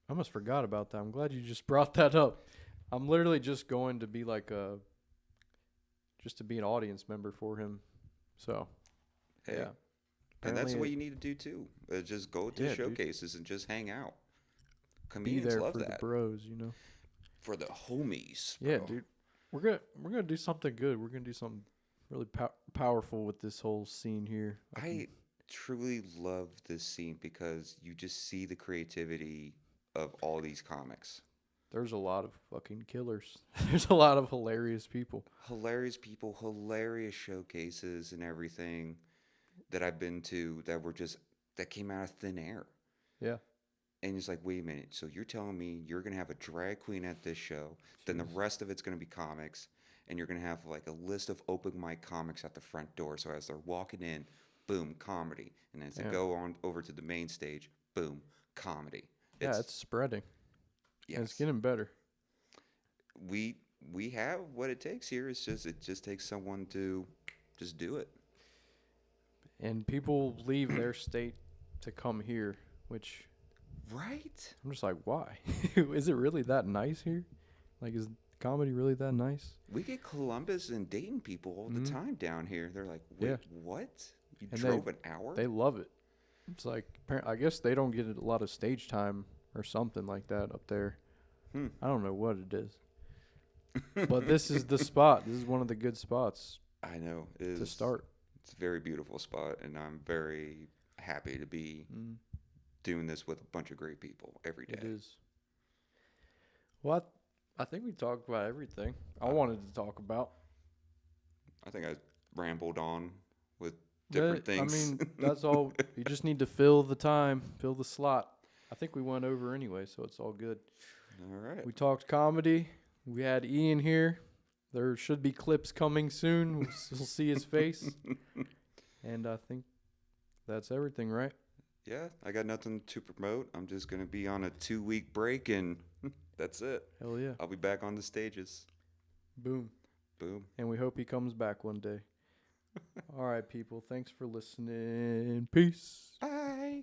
almost forgot about that. I'm glad you just brought that up. I'm literally just going to be like just to be an audience member for him. So, hey. yeah. And that's what you need to do too. Just go to showcases and just hang out. Comedians love that. Be there for the bros, you know. For the homies. Bro. Yeah, dude. We're gonna do something good. We're gonna do something really powerful with this whole scene here. I truly love this scene because you just see the creativity of all these comics. There's a lot of fucking killers. There's a lot of hilarious people. Hilarious people, hilarious showcases and everything that I've been to that came out of thin air. Yeah. And it's like, wait a minute. So you're telling me you're going to have a drag queen at this show, then the rest of it's going to be comics, and you're going to have like a list of open mic comics at the front door. So as they're walking in, boom, comedy. And as they go on over to the main stage, boom, comedy. It's spreading. Yes. And it's getting better. We have what it takes here. It just takes someone to just do it. And people leave their state to come here, which... Right? I'm just like, why? Is it really that nice here? Like, is comedy really that nice? We get Columbus and Dayton people all the time down here. They're like, wait, what? You drove an hour? They love it. It's like, I guess they don't get a lot of stage time or something like that up there. I don't know what it is. But this is the spot. This is one of the good spots. I know. To start. It's a very beautiful spot, and I'm very happy to be doing this with a bunch of great people every day. It is. Well, I think we talked about everything I wanted to talk about. I think I rambled on with different things. I mean, that's all. You just need to fill the time, fill the slot. I think we went over anyway, so it's all good. All right. We talked comedy. We had Ian here. There should be clips coming soon. We'll see his face. And I think that's everything, right? Yeah, I got nothing to promote. I'm just going to be on a 2-week break, and that's it. Hell yeah. I'll be back on the stages. Boom. Boom. And we hope he comes back one day. All right, people. Thanks for listening. Peace. Bye.